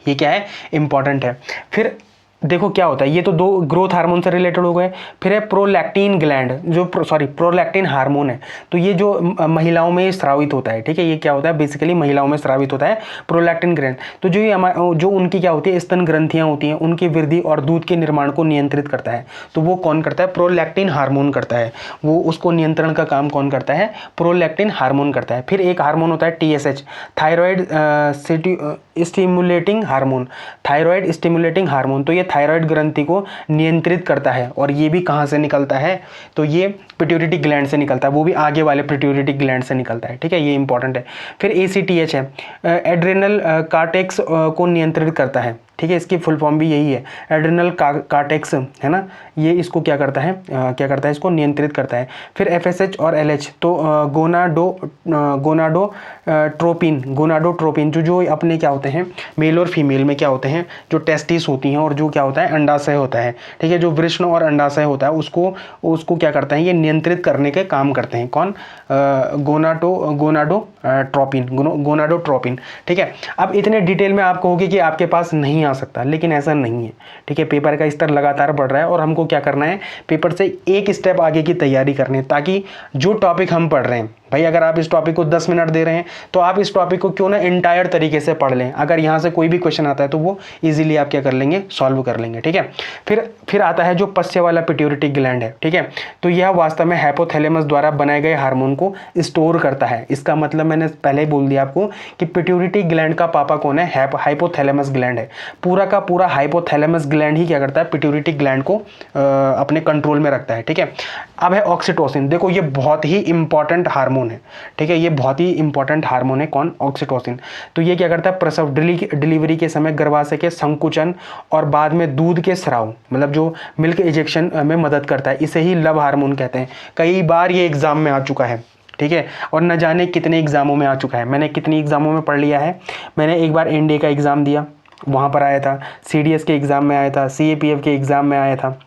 ये क्या है? इंपॉर्टेंट है। फिर देखो क्या होता है, ये तो दो ग्रोथ हार्मोन से रिलेटेड हो गए। फिर है प्रोलैक्टिन ग्लैंड, जो प्रोलैक्टिन हार्मोन है। तो ये जो महिलाओं में स्रावित होता है, ठीक है, ये क्या होता है? बेसिकली महिलाओं में स्रावित होता है प्रोलैक्टिन ग्लैंड। तो जो ये जो उनकी क्या होती है, स्तन ग्रंथियां होती हैं, उनकी वृद्धि और दूध के निर्माण को नियंत्रित करता है। तो वो कौन करता है? प्रोलैक्टिन हार्मोन करता है। वो उसको नियंत्रण का काम कौन करता है? प्रोलैक्टिन हार्मोन करता है। फिर एक हार्मोन होता है TSH, thyroid stimulating hormone, thyroid stimulating hormone. तो ये थायराइड ग्रंथि को नियंत्रित करता है। और ये भी कहाँ से निकलता है? तो ये पिट्यूटरी ग्लैंड से निकलता है, वो भी आगे वाले पिट्यूटरी ग्लैंड से निकलता है, ठीक है, ये इंपॉर्टेंट है। फिर एसीटीएच है, एड्रेनल कार्टेक्स को नियंत्रित करता है, ठीक है, इसकी फुल फॉर्म भी यही है, एड्रेनल कार्टेक्स, है ना, ये इसको क्या करता है, इसको नियंत्रित करता है। फिर एफएसएच और एलएच, तो गोनाडोट्रोपिन जो अपने क्या होते हैं, मेल और फीमेल में क्या होते हैं, जो टेस्टिस होती हैं और जो क्या होता है, अंडाशय होता है, ठीक है, जो वृषण और अंडाशय होता है उसको क्या करता है, ये नियंत्रित करने के काम करते हैं। कौन? गोनाडोट्रोपिन, ठीक है। अब इतने डिटेल में आप कहोगे कि आपके पास नहीं आ सकता, लेकिन ऐसा नहीं है, ठीक है। पेपर का स्तर लगातार बढ़ रहा है और हमको क्या करना है, पेपर से एक स्टेप आगे की तैयारी करनी है, ताकि जो टॉपिक हम पढ़ रहे हैं, भाई अगर आप इस टॉपिक को 10 मिनट दे रहे हैं तो आप इस टॉपिक को क्यों ना इंटायर तरीके से पढ़ लें। अगर यहाँ से कोई भी क्वेश्चन आता है तो वो इजीली आप क्या कर लेंगे, सॉल्व कर लेंगे, ठीक है। फिर आता है जो पश्च वाला पिट्यूटरी ग्लैंड है, ठीक है। तो यह वास्तव में हाइपोथैलेमस द्वारा बनाए गए हार्मोन को स्टोर करता है। इसका मतलब मैंने पहले ही बोल दिया आपको कि पिट्यूटरी ग्लैंड का पापा कौन है? हाइपोथैलेमस ग्लैंड है। पूरा का पूरा हाइपोथैलेमस ग्लैंड ही क्या करता है, पिट्यूटरी ग्लैंड को अपने कंट्रोल में रखता है, ठीक है। अब है ऑक्सीटोसिन, देखो ये बहुत ही इंपॉर्टेंट हार्मोन है, ठीक है, ये बहुत ही इंपॉर्टेंट हार्मोन है। कौन? ऑक्सीटोसिन। तो ये क्या करता है, प्रसव डिलीवरी के समय गर्भाशय के संकुचन और बाद में दूध के स्राव, मतलब जो मिल्क इजेक्शन में मदद करता है, इसे ही लव हार्मोन कहते हैं। कई बार ये एग्जाम में आ चुका है, ठीक है, और न जाने कितने एग्जामों में आ चुका है। मैंने कितनी एग्जामों में पढ़ लिया है, मैंने एक बार एनडीए का एग्जाम दिया, वहाँ पर आया था, सीडीएस के एग्जाम में आया था, सीएपीएफ के एग्जाम में आया था,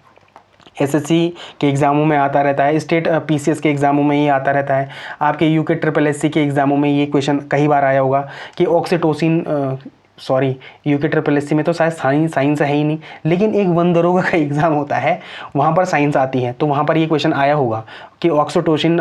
एसएससी के एग्ज़ामों में आता रहता है, स्टेट पीसीएस के एग्ज़ामों में ये आता रहता है, आपके यूके ट्रिपल एससी के एग्ज़ामों में ये क्वेश्चन कई बार आया होगा कि oxytocin, sorry UK triple SC में तो शायद साइंस है ही नहीं, लेकिन एक वन दरोगा का एग्ज़ाम होता है, वहाँ पर साइंस आती है, तो वहाँ पर ये क्वेश्चन आया होगा कि ऑक्सीटोसिन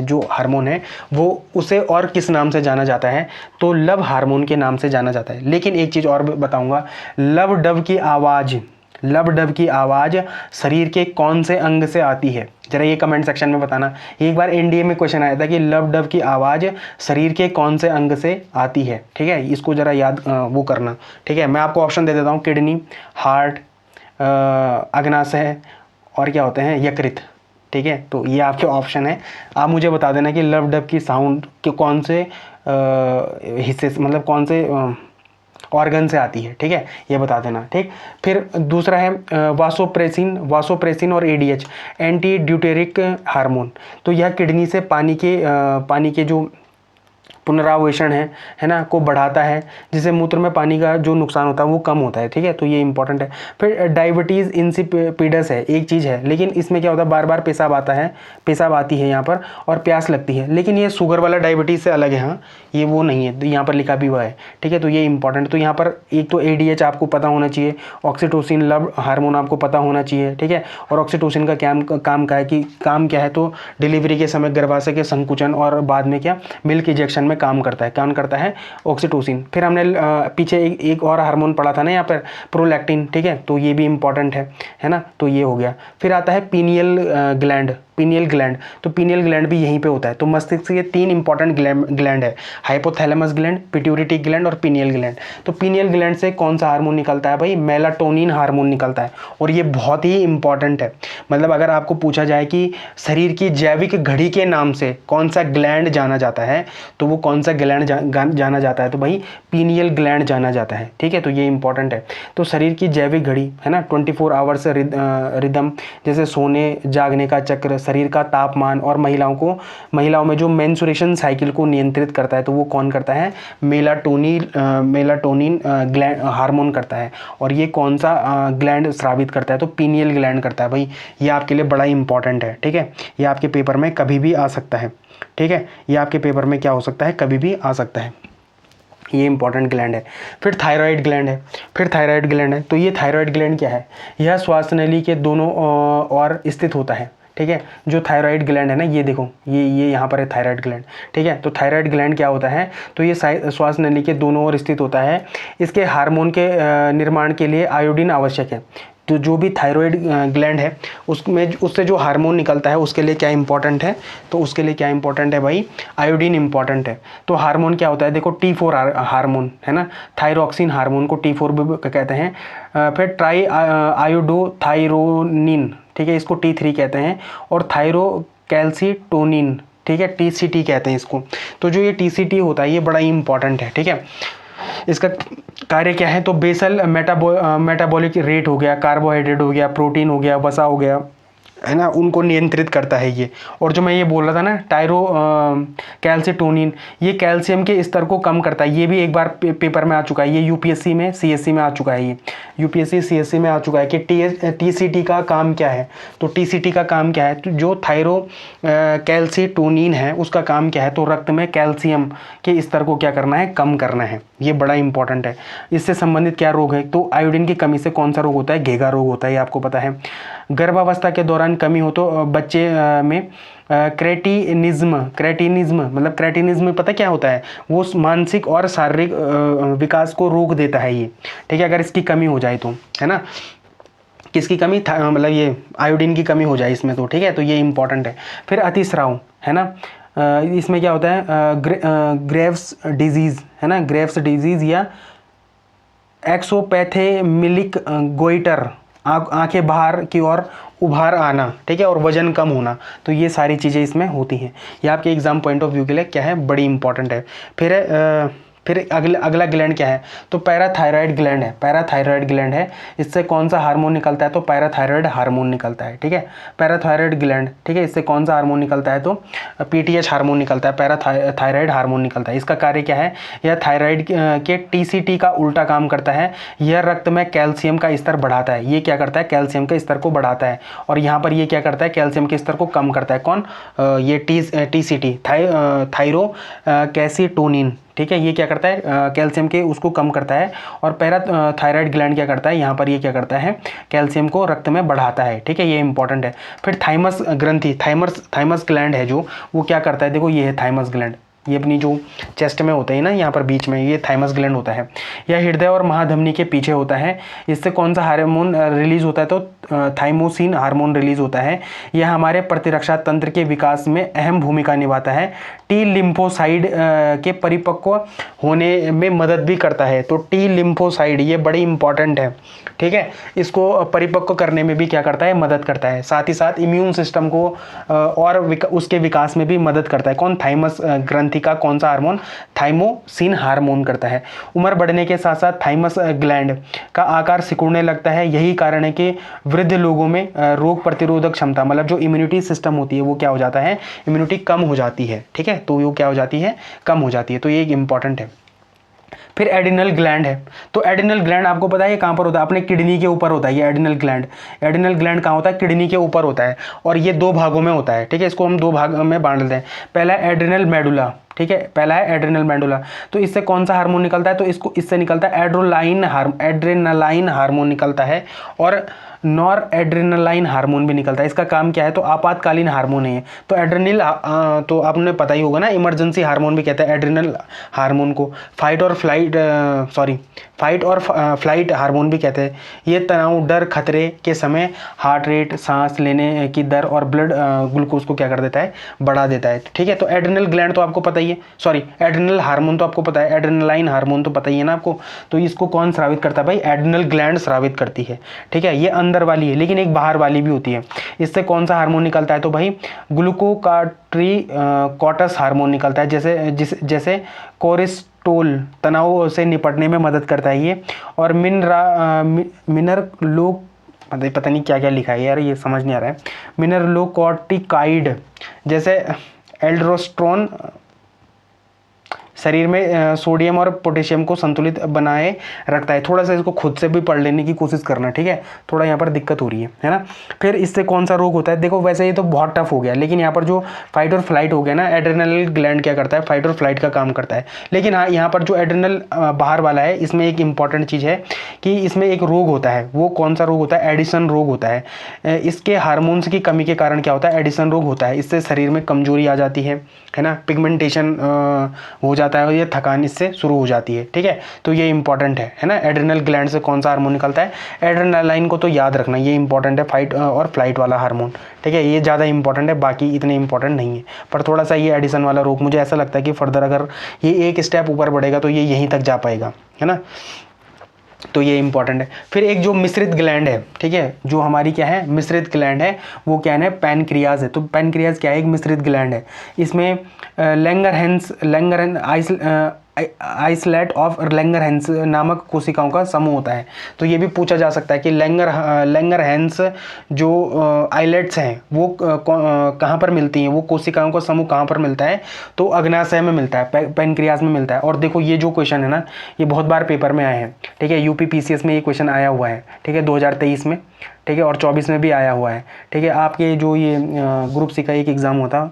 जो हार्मोन है वो उसे और किस नाम से जाना जाता है, तो लव हार्मोन के नाम से जाना जाता है। लेकिन एक चीज़ और बताऊँगा, लव डव की आवाज़ शरीर के कौन से अंग से आती है, जरा ये कमेंट सेक्शन में बताना। एक बार एनडीए में क्वेश्चन आया था कि लव डव की आवाज़ शरीर के कौन से अंग से आती है, ठीक है, इसको जरा याद वो करना, ठीक है। मैं आपको ऑप्शन दे देता हूँ, किडनी, हार्ट, अग्नाशय और क्या होते हैं, यकृत, ठीक है। तो ये आपके ऑप्शन है, आप मुझे बता देना कि लव डव की साउंड के कौन से हिस्से से, मतलब कौन से ऑर्गन से आती है, ठीक है, ये बता देना, ठीक। फिर दूसरा है वासोप्रेसिन और एडीएच, एंटी ड्यूटेरिक हार्मोन। तो यह किडनी से पानी के जो पुनरावेशन है ना, को बढ़ाता है, जिससे मूत्र में पानी का जो नुकसान होता है वो कम होता है, ठीक है, तो ये इंपॉर्टेंट है। फिर डायबिटीज़ इंसिपिडस है, एक चीज़ है, लेकिन इसमें क्या होता है, बार बार पेशाब आती है यहाँ पर और प्यास लगती है, लेकिन ये शुगर वाला डायबिटीज़ से अलग है, हाँ, ये वो नहीं है, तो यहाँ पर लिखा भी हुआ है, ठीक है, तो ये इंपॉर्टेंट। तो यहाँ पर एक तो एडीएच आपको पता होना चाहिए, ऑक्सीटोसिन लव हार्मोन आपको पता होना चाहिए, ठीक है, और ऑक्सीटोसिन का काम क्या है, तो डिलीवरी के समय गर्भाशय के संकुचन और बाद में क्या, मिल्क इजेक्शन प्रोडक्शन में काम करता है। कौन करता है? ऑक्सीटोसिन। फिर हमने पीछे एक और हार्मोन पढ़ा था ना यहाँ पर, प्रोलैक्टिन, ठीक है, तो ये भी इंपॉर्टेंट है ना, तो ये हो गया। फिर आता है पीनियल ग्लैंड, पीनियल ग्लैंड, तो पीनियल ग्लैंड भी यहीं पे होता है। तो मस्तिष्क के 3 इंपॉर्टेंट ग्लैंड है, हाइपोथैलेमस ग्लैंड, पिट्यूटरी ग्लैंड और पीनियल ग्लैंड। तो पीनियल ग्लैंड से कौन सा हार्मोन निकलता है भाई? मेलाटोनिन हार्मोन निकलता है, और ये बहुत ही इंपॉर्टेंट है। मतलब अगर आपको पूछा जाए कि शरीर की जैविक घड़ी के नाम से कौन सा ग्लैंड जाना जाता है, तो वो कौन सा ग्लैंड जाना जाता है? तो भाई पीनियल ग्लैंड जाना जाता है, ठीक है, तो ये इंपॉर्टेंट है। तो शरीर की जैविक घड़ी है ना, 24 आवर्स रिदम, जैसे सोने जागने का चक्र, शरीर का तापमान, और महिलाओं में जो मेंस्ट्रुएशन साइकिल को नियंत्रित करता है, तो वो कौन करता है? मेलाटोनिन ग्लैंड हार्मोन करता है। और ये कौन सा ग्लैंड स्रावित करता है? तो पीनियल ग्लैंड करता है। भाई ये आपके लिए बड़ा इंपॉर्टेंट है, ठीक है, ये आपके पेपर में कभी भी आ सकता है, ठीक है, ये आपके पेपर में क्या हो सकता है? कभी भी आ सकता है, ये इंपॉर्टेंट ग्लैंड है। फिर थायराइड ग्लैंड है, तो ये थायराइड ग्लैंड क्या है? यह श्वास नली के दोनों ओर स्थित होता है, ठीक है। जो थायराइड ग्लैंड है ना, ये देखो, ये यहाँ पर है थायराइड ग्लैंड, ठीक है। तो थायराइड ग्लैंड क्या होता है? तो ये श्वास नली के दोनों ओर स्थित होता है। इसके हार्मोन के निर्माण के लिए आयोडीन आवश्यक है। तो जो भी थायराइड ग्लैंड है उससे जो हार्मोन निकलता है, उसके लिए क्या इंपॉर्टेंट है? तो उसके लिए क्या इंपॉर्टेंट है भाई? आयोडीन इंपॉर्टेंट है। तो हार्मोन क्या होता है? देखो T4 हार्मोन है ना, थायरोक्सिन हार्मोन को T4 भी कहते हैं। फिर ट्राई आयोडोथायरोनिन, ठीक है, इसको T3 कहते हैं। और थायरोकैल्सिटोनिन, ठीक है, TCT कहते हैं इसको। तो जो ये TCT होता है, ये बड़ा ही इंपॉर्टेंट है, ठीक है। इसका कार्य क्या है? तो बेसल मेटाबॉलिक रेट हो गया, कार्बोहाइड्रेट हो गया, प्रोटीन हो गया, वसा हो गया, है ना, उनको नियंत्रित करता है ये। और जो मैं ये बोल रहा था ना, कैल्सिटोनिन, ये कैल्शियम के स्तर को कम करता है। ये भी एक बार पेपर में आ चुका है, ये यूपीएससी में, सीएससी में आ चुका है, ये यूपीएससी सीएससी में आ चुका है कि टीसीटी का काम क्या है। तो टीसीटी का काम क्या है? तो जो कैल्सिटोनिन है, उसका काम क्या है? तो रक्त में कैल्शियम के स्तर को क्या करना है? कम करना है। ये बड़ा इंपॉर्टेंट है। इससे संबंधित क्या रोग है? तो आयोडीन की कमी से कौन सा रोग होता है? घेगा रोग होता है, ये आपको पता है। गर्भावस्था के दौरान कमी हो तो बच्चे में क्रेटिनिज्म मतलब क्रेटिनिज्म पता क्या होता है? वो मानसिक और शारीरिक विकास को रोक देता है ये, ठीक है, अगर इसकी कमी हो जाए तो, है ना। किसकी कमी? मतलब ये आयोडीन की कमी हो जाए इसमें तो, ठीक है, तो ये इंपॉर्टेंट है। फिर अतिस्राव, है ना, इसमें क्या होता है? ग्रेव्स डिजीज़, है ना, ग्रेव्स डिजीज़ या एक्सोपैथेमिलिक गोइटर, आंखें बाहर की ओर उभार आना, ठीक है, और वजन कम होना। तो ये सारी चीज़ें इसमें होती हैं। ये आपके एग्जाम पॉइंट ऑफ व्यू के लिए क्या है? बड़ी इंपॉर्टेंट है। फिर अगला ग्लैंड क्या है? तो पैराथायराइड ग्लैंड है, पैराथायराइड ग्लैंड है। इससे कौन सा हार्मोन निकलता है? तो पैराथायराइड हार्मोन निकलता है, ठीक है, पैराथायराइड ग्लैंड, ठीक है। इससे कौन सा हार्मोन निकलता है? तो पीटीएच हार्मोन निकलता है, पैराथायराइड हार्मोन निकलता है। इसका कार्य क्या है? यह थायराइड के टीसीटी का उल्टा काम करता है। यह रक्त में कैल्शियम का स्तर बढ़ाता है। ये क्या करता है? कैल्शियम के स्तर को बढ़ाता है। और यहाँ पर ये क्या करता है? कैल्शियम के स्तर को कम करता है। कौन? ये टीसीटी, थायरोकैल्सिटोनिन, ठीक है, ये क्या करता है? कैल्शियम के उसको कम करता है। और पैराथायराइड ग्लैंड क्या करता है? यहाँ पर ये क्या करता है? कैल्शियम को रक्त में बढ़ाता है, ठीक है, ये इंपॉर्टेंट है। फिर थाइमस ग्रंथि, थाइमस ग्लैंड है जो, वो क्या करता है? देखो ये है थाइमस ग्लैंड, ये अपनी जो चेस्ट में होता है ना, यहाँ पर बीच में, ये थाइमस ग्लैंड होता है। यह हृदय और महाधमनी के पीछे होता है। इससे कौन सा हार्मोन रिलीज होता है? तो थाइमोसिन हार्मोन रिलीज होता है। यह हमारे प्रतिरक्षा तंत्र के विकास में अहम भूमिका निभाता है। टी लिम्फोसाइड के परिपक्व होने में मदद भी करता है। तो टी लिम्फोसाइड ये बड़ी इंपॉर्टेंट है, ठीक है, इसको परिपक्व करने में भी क्या करता है? मदद करता है। साथ ही साथ इम्यून सिस्टम को और उसके विकास में भी मदद करता है। कौन? थाइमस ग्रंथि का कौन सा हार्मोन? थाइमोसिन हार्मोन करता है। उम्र बढ़ने के साथ साथ थाइमस ग्लैंड का आकार सिकुड़ने लगता है। यही कारण है कि वृद्ध लोगों में रोग प्रतिरोधक क्षमता, मतलब जो इम्यूनिटी सिस्टम होती है, वो क्या हो जाता है? इम्यूनिटी कम हो जाती है, ठीक है, तो वो क्या हो जाती है? कम हो जाती है। तो ये एक इंपॉर्टेंट है। फिर एडिनल ग्लैंड है। तो एडिनल ग्लैंड आपको पता है कहाँ पर होता है? अपने किडनी के ऊपर होता है ये एडिनल ग्लैंड। एडिनल ग्लैंड कहाँ होता है? किडनी के ऊपर होता है। और ये 2 भागों में होता है, ठीक है, इसको हम 2 भाग में बांट लेते हैं। पहला एड्रिनल मेडुला, ठीक है, पहला है एड्रिनल मेडुला। तो इससे कौन सा हार्मोन निकलता है? तो इससे निकलता है एड्रेनालाइन हार्मोन निकलता है। और नॉर एड्रेनालाइन हार्मोन भी निकलता है। इसका काम क्या है, तो आपातकालीन हार्मोन है। तो एड्रेनल तो आपने पता ही होगा ना, इमरजेंसी हार्मोन भी कहते हैं एड्रेनल हार्मोन को। फाइट और फ्लाइट हार्मोन भी कहते हैं। ये तनाव, डर, खतरे के समय हार्ट रेट, सांस लेने की दर और ब्लड ग्लूकोज को क्या कर देता है, बढ़ा देता है। ठीक है, तो एड्रेनल ग्लैंड तो आपको पता ही है, सॉरी एड्रेनल हार्मोन तो आपको पता है, एड्रेनलाइन हार्मोन तो पता ही है ना आपको। तो इसको कौन स्रावित करता है भाई, एड्रेनल ग्लैंड स्रावित करती है। ठीक है, ये अंदर वाली है, लेकिन एक बाहर वाली भी होती है। इससे कौन सा हार्मोन निकलता है, तो भाई ग्लूकोकार्टिकॉटस हार्मोन निकलता है। जैसे कोलेस्ट्रॉल तनाव से निपटने में मदद करता है ये। और मिनरलोक, पता नहीं क्या क्या लिखा है यार, ये समझ नहीं आ रहा है। मिनरलोकॉर्टिकाइड जैसे एल्डोस्टेरोन शरीर में सोडियम और पोटेशियम को संतुलित बनाए रखता है। थोड़ा सा इसको खुद से भी पढ़ लेने की कोशिश करना, ठीक है, थोड़ा यहाँ पर दिक्कत हो रही है ना। फिर इससे कौन सा रोग होता है, देखो वैसे ये तो बहुत टफ हो गया, लेकिन यहाँ पर जो फाइट और फ्लाइट हो गया ना, एड्रेनल ग्लैंड क्या करता है, फाइट और फ्लाइट का काम करता है। लेकिन हाँ, यहाँ पर जो एड्रेनल बाहर वाला है, इसमें एक इंपॉर्टेंट चीज़ है कि इसमें एक रोग होता है। वो कौन सा रोग होता है, एडिसन रोग होता है। इसके हार्मोन्स की कमी के कारण क्या होता है, एडिसन रोग होता है। इससे शरीर में कमजोरी आ जाती है ना, पिगमेंटेशन हो जाता है, और ये थकान इससे शुरू हो जाती है। ठीक है, तो ये इंपॉर्टेंट है ना। एड्रेनल ग्लैंड से कौन सा हार्मोन निकलता है, एड्रेनालाइन को तो याद रखना, ये इंपॉर्टेंट है, फाइट और फ्लाइट वाला हार्मोन। ठीक है, ये ज़्यादा इंपॉर्टेंट है, बाकी इतने इंपॉर्टेंट नहीं है। पर थोड़ा सा ये एडिसन वाला रोग, मुझे ऐसा लगता है कि फर्दर अगर ये एक स्टेप ऊपर बढ़ेगा तो ये यहीं तक जा पाएगा, है ना। तो ये इंपॉर्टेंट है। फिर एक जो मिश्रित ग्लैंड है, ठीक है, जो हमारी क्या है, मिश्रित ग्लैंड है, वो क्या है, पैनक्रियाज है। तो पैनक्रियाज क्या है, एक मिश्रित ग्लैंड है। इसमें आइसलेट ऑफ लैंगरहैंस नामक कोशिकाओं का समूह होता है। तो ये भी पूछा जा सकता है कि लैंगरहैंस जो आइलेट्स हैं वो कहाँ पर मिलती हैं, वो कोशिकाओं का समूह कहाँ पर मिलता है, तो अग्नाशय में मिलता है, पैनक्रियाज में मिलता है। और देखो ये जो क्वेश्चन है ना, ये बहुत बार पेपर में आए हैं। ठीक है, यूपी पीसीएस में ये क्वेश्चन आया हुआ है। ठीक है, 2023 में, ठीक है, और 24 में भी आया हुआ है। ठीक है, आपके जो ये ग्रुप सी का एक एग्ज़ाम होता,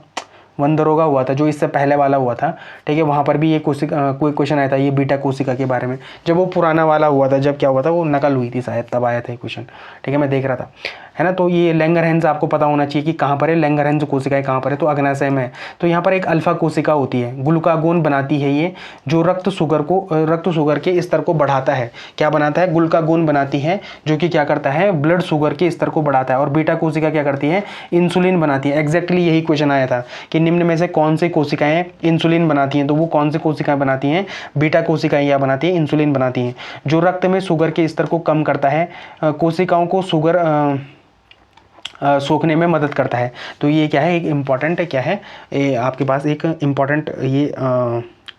वनदरोगा हुआ था, जो इससे पहले वाला हुआ था। ठीक है, वहाँ पर भी ये कोई क्वेश्चन आया था, ये बीटा कोशिका के बारे में। जब वो पुराना वाला हुआ था, जब क्या हुआ था, वो नकल हुई थी शायद, तब आया था ये क्वेश्चन। ठीक है, मैं देख रहा था, है ना। तो ये लैंगरहैंस आपको पता होना चाहिए कि कहाँ पर है, लैंगरहैंस कोशिकाएं कहाँ पर है, तो अग्नाशय में है। तो यहाँ पर एक अल्फा कोशिका होती है, ग्लूकागोन बनाती है ये, जो रक्त शुगर के स्तर को बढ़ाता है। क्या बनाता है, ग्लूकागोन बनाती है, जो कि क्या करता है, ब्लड शुगर के स्तर को बढ़ाता है। और बीटा कोशिका क्या करती है, इंसुलिन बनाती है। एग्जैक्टली यही क्वेश्चन आया था कि निम्न में से कौन सी कोशिकाएं इंसुलिन बनाती हैं, तो वो कौन सी कोशिकाएं बनाती हैं, बीटा कोशिकाएं या बनाती हैं, इंसुलिन बनाती हैं, जो रक्त में शुगर के स्तर को कम करता है, कोशिकाओं को शुगर सोखने में मदद करता है। तो ये क्या है, एक इम्पॉर्टेंट क्या है, आपके पास एक इम्पॉर्टेंट ये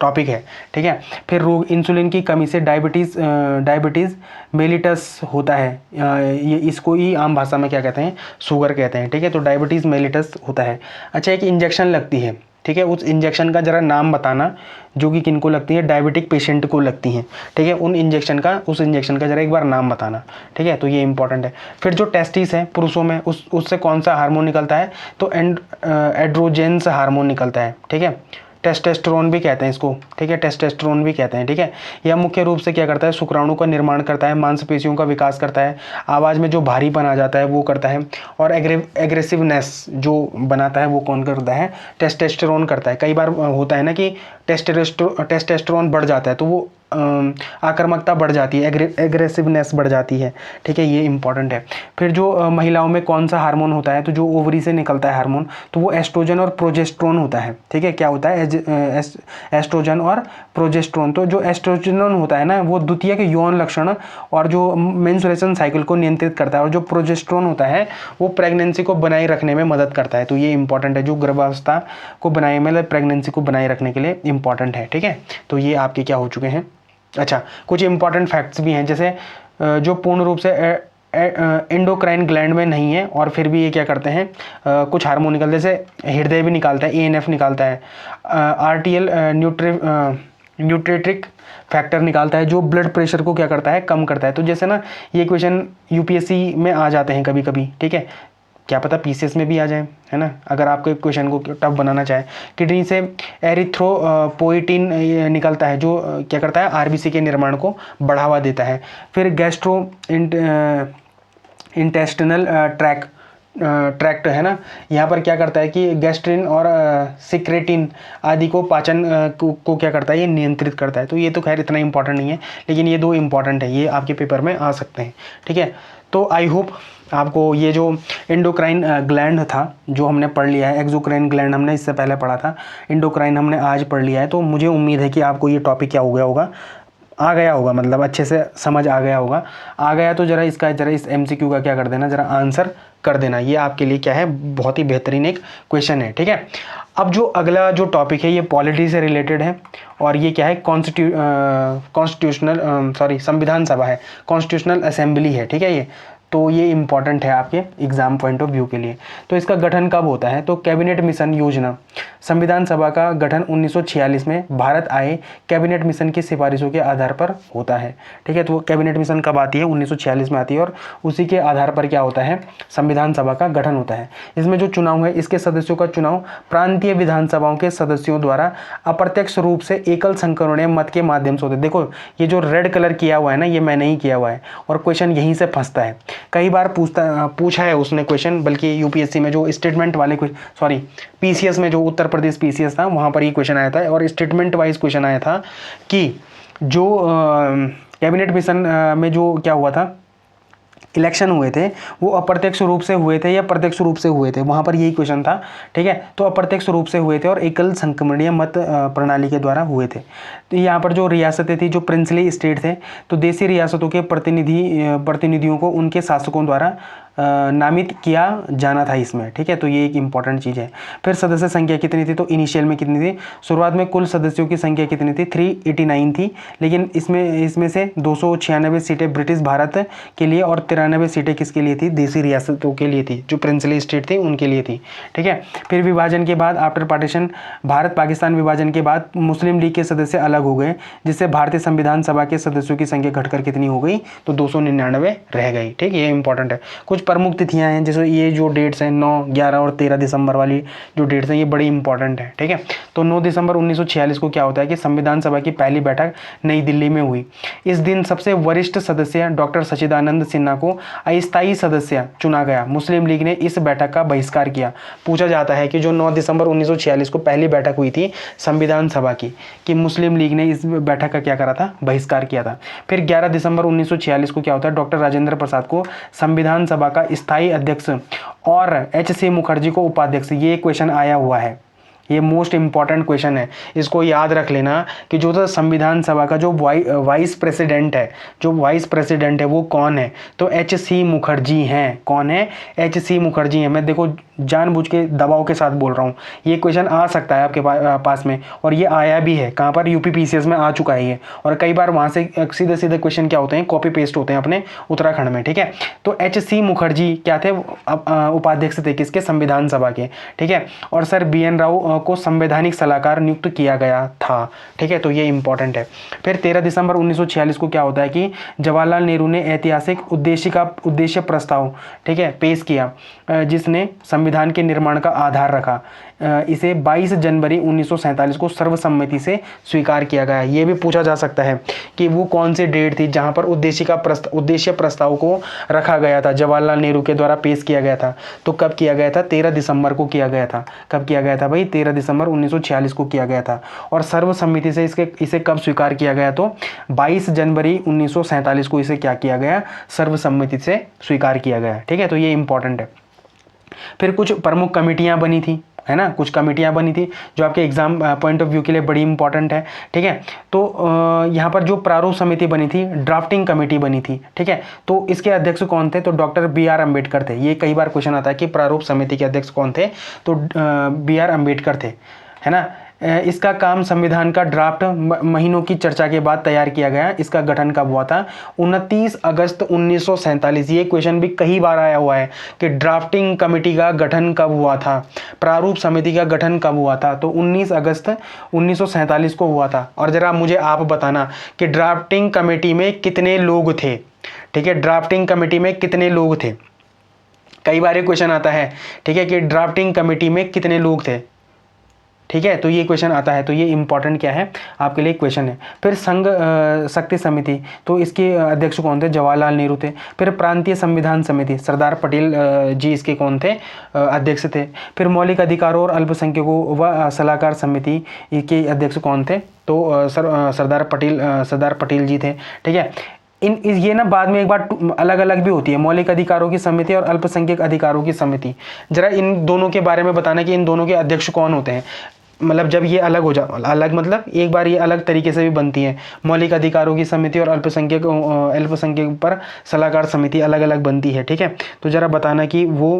टॉपिक है। ठीक है, फिर रोग, इंसुलिन की कमी से डायबिटीज़ मेलिटस होता है। ये इसको ही आम भाषा में क्या कहते हैं, शुगर कहते हैं। ठीक है, तो डायबिटीज़ मेलिटस होता है। अच्छा, एक इंजेक्शन लगती है, ठीक है, उस इंजेक्शन का जरा नाम बताना, जो कि किनको लगती है, डायबिटिक पेशेंट को लगती हैं। ठीक है, उस इंजेक्शन का जरा एक बार नाम बताना। ठीक है, तो ये इंपॉर्टेंट है। फिर जो टेस्टिस है पुरुषों में, उससे कौन सा हार्मोन निकलता है, तो एंड्रोजेंस हार्मोन निकलता है। ठीक है, टेस्टोस्टेरोन भी कहते हैं इसको। ठीक है, टेस्टोस्टेरोन भी कहते हैं। ठीक है, यह मुख्य रूप से क्या करता है, शुक्राणु का निर्माण करता है, मांसपेशियों का विकास करता है, आवाज़ में जो भारीपन आ जाता है वो करता है, और एग्रेसिवनेस जो बनाता है वो कौन करता है, टेस्टोस्टेरोन करता है। कई बार होता है ना कि टेस्टोस्टेरोन बढ़ जाता है, तो वो आक्रामकता बढ़ जाती है, एग्रेसिवनेस बढ़ जाती है। ठीक है, ये इंपॉर्टेंट है। फिर जो महिलाओं में कौन सा हार्मोन होता है, तो जो ओवरी से निकलता है हार्मोन, तो वो एस्ट्रोजन और प्रोजेस्टेरोन होता है। ठीक है, क्या होता है, एस्ट्रोजन और प्रोजेस्टेरोन। तो जो एस्ट्रोजन होता है ना, वो द्वितीयक यौन लक्षण और जो मेंस्ट्रुएशन साइकिल को नियंत्रित करता है, और जो प्रोजेस्टेरोन होता है वो प्रेगनेंसी को बनाए रखने में मदद करता है। तो ये इंपॉर्टेंट है, जो गर्भावस्था को बनाए, मतलब प्रेगनेंसी को बनाए रखने के लिए इंपॉर्टेंट है। ठीक है, तो ये आपके क्या हो चुके हैं। अच्छा, कुछ इंपॉर्टेंट फैक्ट्स भी हैं, जैसे जो पूर्ण रूप से एंडोक्राइन ग्लैंड में नहीं है, और फिर भी ये क्या करते हैं, कुछ हार्मोन निकलते हैं, जैसे हृदय भी निकालता है, एएनएफ निकालता है, आरटीएल न्यूट्रेट्रिक फैक्टर निकालता है, जो ब्लड प्रेशर को क्या करता है, कम करता है। तो जैसे ना, ये क्वेश्चन यूपीएससी में आ जाते हैं कभी कभी। ठीक है, क्या पता पीसीएस में भी आ जाए, है ना, अगर आपको एक क्वेश्चन को टफ बनाना चाहे। किडनी से एरिथ्रोपोइटिन निकलता है, जो क्या करता है, आरबीसी के निर्माण को बढ़ावा देता है। फिर इंटेस्टिनल ट्रैक्ट है ना, यहाँ पर क्या करता है कि गैस्ट्रिन और सिक्रेटिन आदि को पाचन को क्या करता है, ये नियंत्रित करता है। तो ये तो खैर इतना इंपॉर्टेंट नहीं है, लेकिन ये दो इंपॉर्टेंट है, ये आपके पेपर में आ सकते हैं। ठीक है, तो आई होप आपको ये जो एंडोक्राइन ग्लैंड था जो हमने पढ़ लिया है, एक्सोक्राइन ग्लैंड हमने इससे पहले पढ़ा था, एंडोक्राइन हमने आज पढ़ लिया है। तो मुझे उम्मीद है कि आपको ये टॉपिक क्या हो गया होगा, आ गया होगा, मतलब अच्छे से समझ आ गया होगा। आ गया तो जरा इस MCQ का क्या कर देना, जरा आंसर कर देना। ये आपके लिए क्या है, बहुत ही बेहतरीन एक क्वेश्चन है। ठीक है, अब जो अगला जो टॉपिक है ये पॉलिटी से रिलेटेड है, और ये क्या है, संविधान सभा है, कॉन्स्टिट्यूशनल असेंबली है। ठीक है, ये तो ये इंपॉर्टेंट है आपके एग्जाम पॉइंट ऑफ व्यू के लिए। तो इसका गठन कब होता है, तो कैबिनेट मिशन योजना, संविधान सभा का गठन 1946 में भारत आए कैबिनेट मिशन की सिफारिशों के आधार पर होता है। ठीक है, तो कैबिनेट मिशन कब आती है, 1946 में आती है, और उसी के आधार पर क्या होता है, संविधान सभा का गठन होता है। इसमें जो चुनाव है, इसके सदस्यों का चुनाव प्रांतीय विधानसभाओं के सदस्यों द्वारा अप्रत्यक्ष रूप से एकल संकरणीय मत के माध्यम से होते हैं। देखो ये जो रेड कलर किया हुआ है ना, ये मैंने ही किया हुआ है, और क्वेश्चन यहीं से फंसता है। कई बार पूछा है उसने क्वेश्चन, बल्कि यूपीएससी में जो स्टेटमेंट वाले पीसीएस में, जो उत्तर प्रदेश पीसीएस था, वहाँ पर ये क्वेश्चन आया था, और स्टेटमेंट वाइज क्वेश्चन आया था कि जो कैबिनेट मिशन में जो क्या हुआ था, इलेक्शन हुए थे, वो अप्रत्यक्ष रूप से हुए थे या प्रत्यक्ष रूप से हुए थे, वहाँ पर यही क्वेश्चन था। ठीक है, तो अप्रत्यक्ष रूप से हुए थे और एकल संक्रमणीय मत प्रणाली के द्वारा हुए थे। तो यहाँ पर जो रियासतें थी, जो प्रिंसली स्टेट थे, तो देशी रियासतों के प्रतिनिधियों को उनके शासकों द्वारा नामित किया जाना था इसमें। ठीक है, तो ये एक इंपॉर्टेंट चीज़ है। फिर सदस्य संख्या कितनी थी, तो इनिशियल में कितनी थी, शुरुआत में कुल सदस्यों की संख्या कितनी थी, 389 थी, लेकिन इसमें से 296 सीटें ब्रिटिश भारत के लिए और 93 सीटें किसके लिए थी, देशी रियासतों के लिए थी, जो प्रिंसली स्टेट थी उनके लिए थी। ठीक है, फिर विभाजन के बाद, आफ्टर पार्टीशन, भारत पाकिस्तान विभाजन के बाद मुस्लिम लीग के सदस्य अलग हो गए, जिससे भारतीय संविधान सभा के सदस्यों की संख्या घटकर कितनी हो गई, तो 299 रह गई। ठीक, ये इंपॉर्टेंट है। कुछ प्रमुख तिथियां हैं, जैसे ये जो डेट्स हैं 9, 11 और 13 दिसंबर वाली जो डेट्स हैं, ये बड़ी इंपॉर्टेंट है। ठीक है, तो 9 दिसंबर 1946 को क्या होता है कि संविधान सभा की पहली बैठक नई दिल्ली में हुई। इस दिन सबसे वरिष्ठ सदस्य डॉक्टर सच्चिदानंद सिन्हा को अस्थायी सदस्य चुना गया। मुस्लिम लीग ने इस बैठक का बहिष्कार किया। पूछा जाता है कि जो 9 दिसंबर 1946 को पहली बैठक हुई थी संविधान सभा की, कि मुस्लिम लीग ने इस बैठक का क्या करा था, बहिष्कार किया था। फिर 11 दिसंबर 1946 को क्या होता है, डॉक्टर राजेंद्र प्रसाद को संविधान सभा का स्थायी अध्यक्ष और HC मुखर्जी को उपाध्यक्ष, ये क्वेश्चन आया हुआ है, ये मोस्ट इंपॉर्टेंट क्वेश्चन है, इसको याद रख लेना कि जो तो संविधान सभा का जो वाइस प्रेसिडेंट है, वो कौन है, तो HC मुखर्जी हैं। कौन है, HC मुखर्जी हैं। मैं देखो जानबूझ के दबाव के साथ बोल रहा हूँ, ये क्वेश्चन आ सकता है आपके पास में, और ये आया भी है, कहाँ पर, UPPCS में आ चुका है ये, और कई बार वहाँ से सीधे क्वेश्चन क्या होते हैं, कॉपी पेस्ट होते हैं अपने उत्तराखंड में। ठीक है, तो HC मुखर्जी क्या थे, उपाध्यक्ष थे किसके, संविधान सभा के। ठीक है, और सर BN राव को संवैधानिक सलाहकार नियुक्त किया गया था। ठीक है, तो ये इंपॉर्टेंट है। फिर 13 दिसंबर 1946 को क्या होता है कि जवाहरलाल नेहरू ने ऐतिहासिक उद्देश्य प्रस्ताव, ठीक है, पेश किया, जिसने संविधान के निर्माण का आधार रखा। इसे 22 जनवरी 1947 को सर्वसम्मति से स्वीकार किया गया। ये भी पूछा जा सकता है कि वो कौन सी डेट थी जहां पर उद्देश्य प्रस्ताव को रखा गया था, जवाहरलाल नेहरू के द्वारा पेश किया गया था। तो कब किया गया था, 13 दिसंबर को किया गया था। कब किया गया था भाई, 13 दिसंबर 1946 को किया गया था। और सर्वसम्मति से इसे कब स्वीकार किया गया, तो 22 जनवरी 1947 को इसे क्या किया गया, सर्वसम्मति से स्वीकार किया गया। ठीक है, तो ये इंपॉर्टेंट है। फिर कुछ प्रमुख कमेटियां बनी थी, है ना, कुछ कमेटियां बनी थी जो आपके एग्जाम पॉइंट ऑफ व्यू के लिए बड़ी इंपॉर्टेंट है। ठीक है, तो यहाँ पर जो प्रारूप समिति बनी थी, ड्राफ्टिंग कमेटी बनी थी। ठीक है, तो इसके अध्यक्ष कौन थे, तो डॉक्टर BR अम्बेडकर थे। ये कई बार क्वेश्चन आता है कि प्रारूप समिति के अध्यक्ष कौन थे, तो BR अम्बेडकर थे, है ना। इसका काम संविधान का ड्राफ्ट महीनों की चर्चा के बाद तैयार किया गया। इसका गठन कब हुआ था, 29 अगस्त 1947। ये क्वेश्चन भी कई बार आया हुआ है कि ड्राफ्टिंग कमेटी का गठन कब हुआ था, प्रारूप समिति का गठन कब हुआ था, तो 19 अगस्त 1947 को हुआ था। और जरा मुझे आप बताना कि ड्राफ्टिंग कमेटी में कितने लोग थे। ठीक है, ड्राफ्टिंग कमेटी में कितने लोग थे, कई बार ये क्वेश्चन आता है। ठीक है, कि ड्राफ्टिंग कमेटी में कितने लोग थे, ठीक है, तो ये क्वेश्चन आता है, तो ये इंपॉर्टेंट क्या है आपके लिए क्वेश्चन है। फिर संघ शक्ति समिति, तो इसके अध्यक्ष कौन थे, जवाहरलाल नेहरू थे। फिर प्रांतीय संविधान समिति, सरदार पटेल जी इसके कौन थे, अध्यक्ष थे। फिर मौलिक अधिकारों और अल्पसंख्यकों व सलाहकार समिति के अध्यक्ष कौन थे, तो सरदार पटेल जी थे। ठीक है, ये ना बाद में एक बार अलग अलग भी होती है, मौलिक अधिकारों की समिति और अल्पसंख्यक अधिकारों की समिति। जरा इन दोनों के बारे में बताना कि इन दोनों के अध्यक्ष कौन होते हैं। मतलब जब ये अलग हो अलग मतलब एक बार ये अलग तरीके से भी बनती है, मौलिक अधिकारों की समिति और अल्पसंख्यक पर सलाहकार समिति अलग अलग बनती है। ठीक है, तो जरा बताना कि वो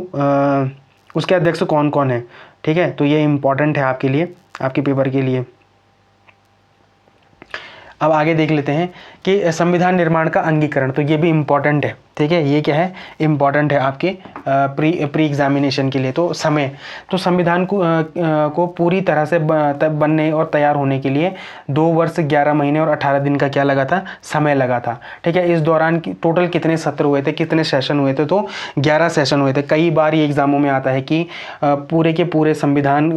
उसके अध्यक्ष कौन कौन है। ठीक है, तो ये इंपॉर्टेंट है आपके लिए, आपके पेपर के लिए। अब आगे देख लेते हैं कि संविधान निर्माण का अंगीकरण, तो ये भी इम्पॉर्टेंट है। ठीक है, ये क्या है, इम्पॉर्टेंट है आपके प्री एग्जामिनेशन के लिए। तो समय, तो संविधान को पूरी तरह से बनने और तैयार होने के लिए 2 वर्ष 11 महीने और 18 दिन का क्या लगा था, समय लगा था। ठीक है, इस दौरान टोटल कितने सत्र हुए थे, कितने सेशन हुए थे, तो 11 सेशन हुए थे। कई बार ये एग्जामों में आता है कि पूरे के पूरे संविधान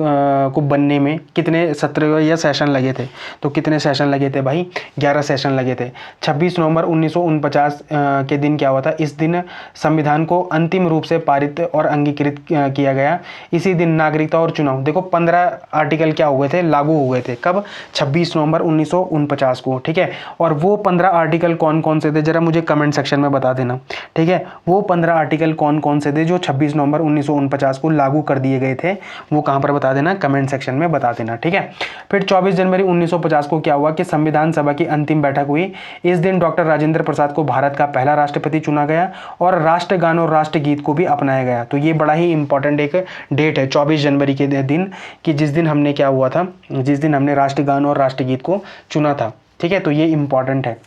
को बनने में कितने सत्र या सेशन लगे थे, तो कितने सेशन लगे थे भाई, 11 सेशन लगे थे। 26 नवंबर 1949 के दिन क्या हुआ था, इस दिन संविधान को अंतिम रूप से पारित और अंगीकृत किया गया। इसी दिन नागरिकता और चुनाव, देखो 15 आर्टिकल क्या हुए थे, लागू हुए थे। कब, 26 नवंबर 1949 को। ठीक है, और वो 15 आर्टिकल कौन कौन से थे, जरा मुझे कमेंट सेक्शन में बता देना। ठीक है, वो 15 आर्टिकल कौन कौन से थे जो 26 नवंबर 1949 को लागू कर दिए गए थे, वो कहाँ पर बता देना, कमेंट सेक्शन में बता देना। ठीक है, फिर 24 जनवरी 1950 को क्या हुआ कि संविधान सभा की अंतिम बैठक हुई। इस दिन डॉक्टर राजेंद्र प्रसाद को भारत का पहला राष्ट्रपति चुना गया और राष्ट्रगान और राष्ट्रगीत को भी अपनाया गया। तो ये बड़ा ही इंपॉर्टेंट एक डेट है 24 जनवरी के दिन, कि जिस दिन हमने क्या हुआ था, जिस दिन हमने राष्ट्रगान और राष्ट्रगीत को चुना था। ठीक है, तो ये इंपॉर्टेंट है।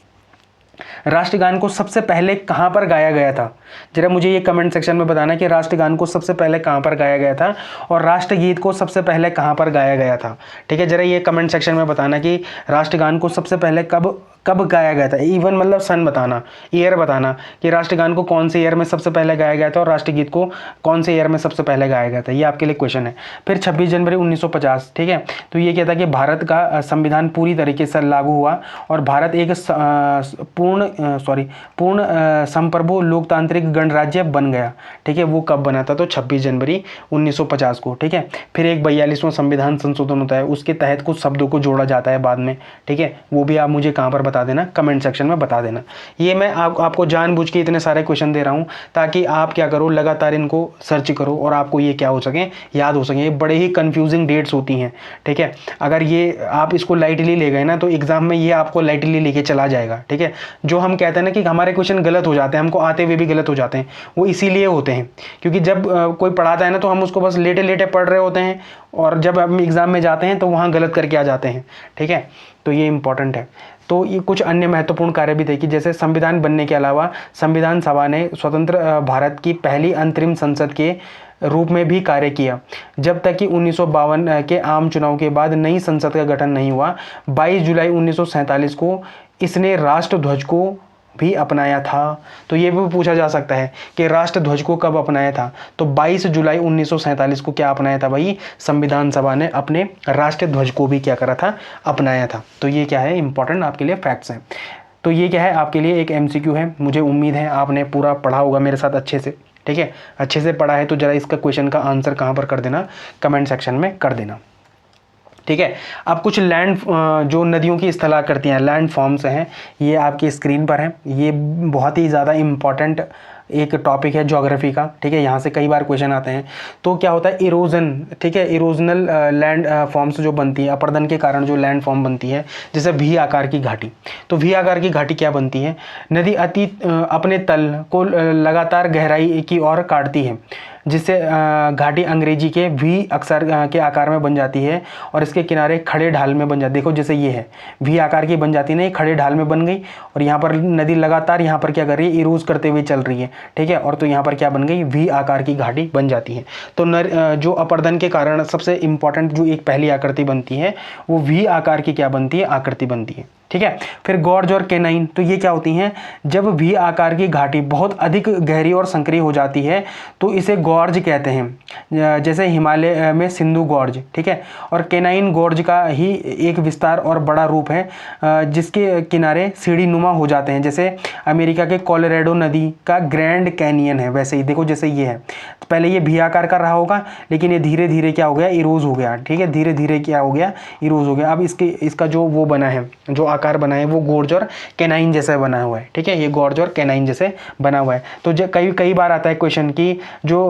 राष्ट्रगान को सबसे पहले कहां पर गाया गया था, जरा मुझे ये कमेंट सेक्शन में बताना कि राष्ट्रगान को सबसे पहले कहां पर गाया गया था और राष्ट्रगीत को सबसे पहले कहां पर गाया गया था। ठीक है, जरा ये कमेंट सेक्शन में बताना कि राष्ट्रगान को सबसे पहले कब गाया गया था, इवन मतलब सन बताना, ईयर बताना कि राष्ट्रगान को कौन से ईयर में सबसे पहले गाया गया था और राष्ट्रगीत को कौन से ईयर में सबसे पहले गाया गया था। ये आपके लिए क्वेश्चन है। फिर 26 जनवरी 1950, ठीक है, तो ये क्या था कि भारत का संविधान पूरी तरीके से लागू हुआ और भारत एक पूर्ण संप्रभु लोकतांत्रिक गणराज्य बन गया। ठीक है, वो कब बना था, तो 26 जनवरी 1950 को। ठीक है, फिर एक 42वां संविधान संशोधन होता है, उसके तहत कुछ शब्दों को जोड़ा जाता है बाद में। ठीक है, वो भी आप मुझे कहाँ पर बता देना, कमेंट सेक्शन में बता देना। ये मैं आपको जानबूझ के इतने सारे क्वेश्चन दे रहा हूँ ताकि आप क्या करो, लगातार इनको सर्च करो और आपको ये क्या हो सके, याद हो सके। ये बड़े ही कंफ्यूजिंग डेट्स होती हैं। ठीक है, अगर ये आप इसको लाइटली ले गए ना तो एग्जाम में ये आपको लाइटली लेके चला जाएगा। ठीक है, जो हम कहते हैं ना कि हमारे क्वेश्चन गलत हो जाते हैं, हमको आते हुए भी गलत हो जाते हैं, वो इसीलिए होते हैं क्योंकि जब कोई पढ़ाता है ना तो हम उसको बस लेटे लेटे पढ़ रहे होते हैं और जब हम एग्जाम में जाते हैं तो वहाँ गलत करके आ जाते हैं। ठीक है, तो ये इंपॉर्टेंट है। तो ये कुछ अन्य महत्वपूर्ण कार्य भी थे कि जैसे संविधान बनने के अलावा संविधान सभा ने स्वतंत्र भारत की पहली अंतरिम संसद के रूप में भी कार्य किया जब तक कि 1952 के आम चुनाव के बाद नई संसद का गठन नहीं हुआ। 22 जुलाई 1947 को इसने राष्ट्रध्वज को भी अपनाया था। तो ये भी पूछा जा सकता है कि राष्ट्रध्वज को कब अपनाया था, तो 22 जुलाई 1947 को क्या अपनाया था भाई, संविधान सभा ने अपने राष्ट्रध्वज को भी क्या करा था, अपनाया था। तो ये क्या है, इंपॉर्टेंट आपके लिए फैक्ट्स हैं। तो ये क्या है, आपके लिए एक MCQ है। मुझे उम्मीद है आपने पूरा पढ़ा होगा मेरे साथ अच्छे से। ठीक है, अच्छे से पढ़ा है तो जरा इसका क्वेश्चन का आंसर कहाँ पर कर देना, कमेंट सेक्शन में कर देना। ठीक है, अब कुछ लैंड जो नदियों की स्थलाकृतियाँ हैं, लैंड फॉर्म्स हैं, ये आपकी स्क्रीन पर हैं। ये बहुत ही ज़्यादा इम्पॉर्टेंट एक टॉपिक है ज्योग्राफी का। ठीक है, यहाँ से कई बार क्वेश्चन आते हैं। तो क्या होता है, इरोजन, ठीक है, इरोजनल लैंड फॉर्म्स जो बनती है, अपर्दन के कारण जो लैंड फॉर्म बनती है, जैसे वी आकार की घाटी। तो वी आकार की घाटी क्या बनती है, नदी अपने तल को लगातार गहराई की ओर काटती है जिससे घाटी अंग्रेजी के वी अक्षर के आकार में बन जाती है और इसके किनारे खड़े ढाल में बन जाती है। देखो जैसे ये है, वी आकार की बन जाती है ना, ये खड़े ढाल में बन गई और यहाँ पर नदी लगातार यहाँ पर क्या कर रही है, इरोज करते हुए चल रही है। ठीक है, और तो यहाँ पर क्या बन गई, वी आकार की घाटी बन जाती है। तो जो अपरदन के कारण सबसे इंपॉर्टेंट जो एक पहली आकृति बनती है वो वी आकार की क्या बनती है, आकृति बनती है। ठीक ठीक है। फिर गॉर्ज और केनाइन, तो ये क्या होती हैं, जब वी आकार की घाटी बहुत अधिक गहरी और संकरी हो जाती है तो इसे गॉर्ज कहते हैं, जैसे हिमालय में सिंधु गॉर्ज, ठीक है। और केनाइन गॉर्ज का ही एक विस्तार और बड़ा रूप है, जिसके किनारे सीढ़ी नुमा हो जाते हैं, जैसे अमेरिका के कोलोराडो नदी का ग्रैंड कैनियन है। वैसे ही देखो जैसे ये है, तो पहले ये वी आकार का रहा होगा, लेकिन ये धीरे धीरे क्या हो गया, इरोज हो गया, ठीक है, धीरे धीरे क्या हो गया, इरोज हो गया। अब इसका जो वो बना है, जो आकार बना है वो गॉर्ज और केनाइन जैसा बना हुआ है, ठीक है, ये गॉर्ज और केनाइन जैसे बना हुआ है। तो कई बार आता है क्वेश्चन की जो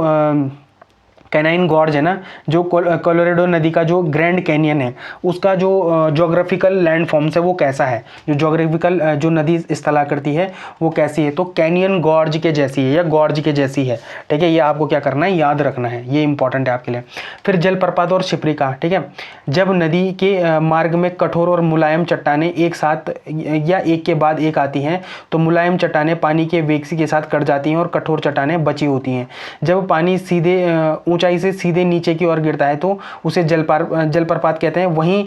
कैनाइन गॉर्ज है ना, जो कोलोराडो नदी का जो ग्रैंड कैनियन है, उसका जो ज्योग्राफिकल लैंड फॉर्म्स है वो कैसा है, जो ज्योग्राफिकल जो नदी स्थलाकृति है वो कैसी है, तो कैनियन गॉर्ज के जैसी है या गॉर्ज के जैसी है, ठीक है। ये आपको क्या करना है, याद रखना है, ये इंपॉर्टेंट है आपके लिए। फिर जलप्रपात और शिप्रिका, ठीक है, जब नदी के मार्ग में कठोर और मुलायम चट्टानें एक साथ या एक के बाद एक आती हैं तो मुलायम चट्टानें पानी के वेग के साथ कट जाती हैं और कठोर चट्टानें बची होती हैं। जब पानी सीधे ऊंचाई से सीधे नीचे की ओर गिरता है तो उसे जलप्रपात कहते हैं। वहीं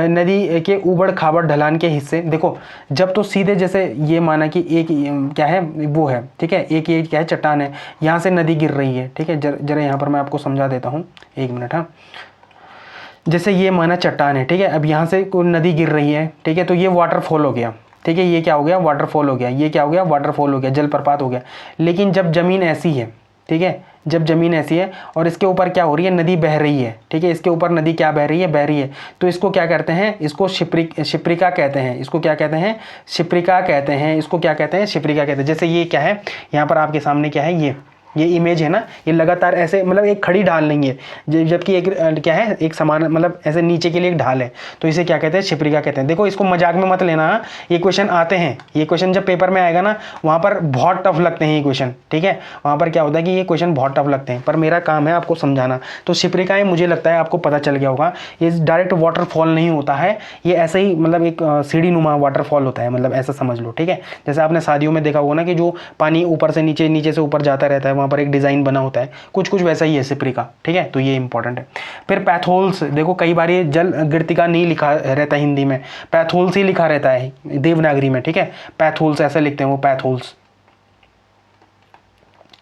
नदी के ऊबड़ खाबड़ ढलान के हिस्से, देखो जब तो सीधे जैसे ये माना कि एक क्या है वो है, ठीक है, एक ये क्या है, चट्टान है, यहाँ से नदी गिर रही है, ठीक है। जरा यहाँ पर मैं आपको समझा देता हूँ, एक मिनट। हाँ, जैसे ये माना चट्टान है, ठीक है, अब यहाँ से कोई नदी गिर रही है, ठीक है, तो ये वाटरफॉल हो गया, ठीक है, ये क्या हो गया, वाटरफॉल हो गया, ये क्या हो गया, वाटरफॉल हो गया, जलप्रपात हो गया। लेकिन जब जमीन ऐसी है, ठीक है, जब जमीन ऐसी है और इसके ऊपर क्या हो रही है, नदी बह रही है, ठीक है, इसके ऊपर नदी क्या बह रही है, तो इसको क्या कहते हैं, इसको शिप्रिका कहते हैं। इसको क्या कहते हैं, शिप्रिका कहते हैं। इसको क्या कहते हैं, शिप्रिका कहते हैं। जैसे ये क्या है, यहाँ पर आपके सामने क्या है, ये इमेज है ना, ये लगातार ऐसे मतलब एक खड़ी ढाल नहीं है, जबकि एक क्या है, एक समान मतलब ऐसे नीचे के लिए एक ढाल है, तो इसे क्या कहते हैं, शिप्रिका कहते हैं। देखो इसको मजाक में मत लेना, ये क्वेश्चन आते हैं, ये क्वेश्चन जब पेपर में आएगा ना वहाँ पर बहुत टफ लगते हैं ये क्वेश्चन, ठीक है, वहाँ पर क्या होता है कि ये क्वेश्चन बहुत टफ लगते हैं, पर मेरा काम है आपको समझाना। तो शिप्रिकाएँ मुझे लगता है आपको पता चल गया होगा, ये डायरेक्ट वाटरफॉल नहीं होता है, ये ऐसे ही मतलब एक सीढ़ी नुमा वाटरफॉल होता है, मतलब ऐसा समझ लो, ठीक है। जैसे आपने शादियों में देखा होगा ना कि जो पानी ऊपर से नीचे, नीचे से ऊपर जाता रहता है, वहाँ पर एक डिज़ाइन बना होता है, कुछ वैसा ही है शिप्रिका, ठीक है, तो ये इंपॉर्टेंट है। फिर पैथोल्स, देखो कई बार ये जल गिरतिका नहीं लिखा रहता है हिंदी में, पैथोल्स ही लिखा रहता है देवनागरी में, ठीक है, पैथोल्स ऐसे लिखते हैं वो, पैथोल्स,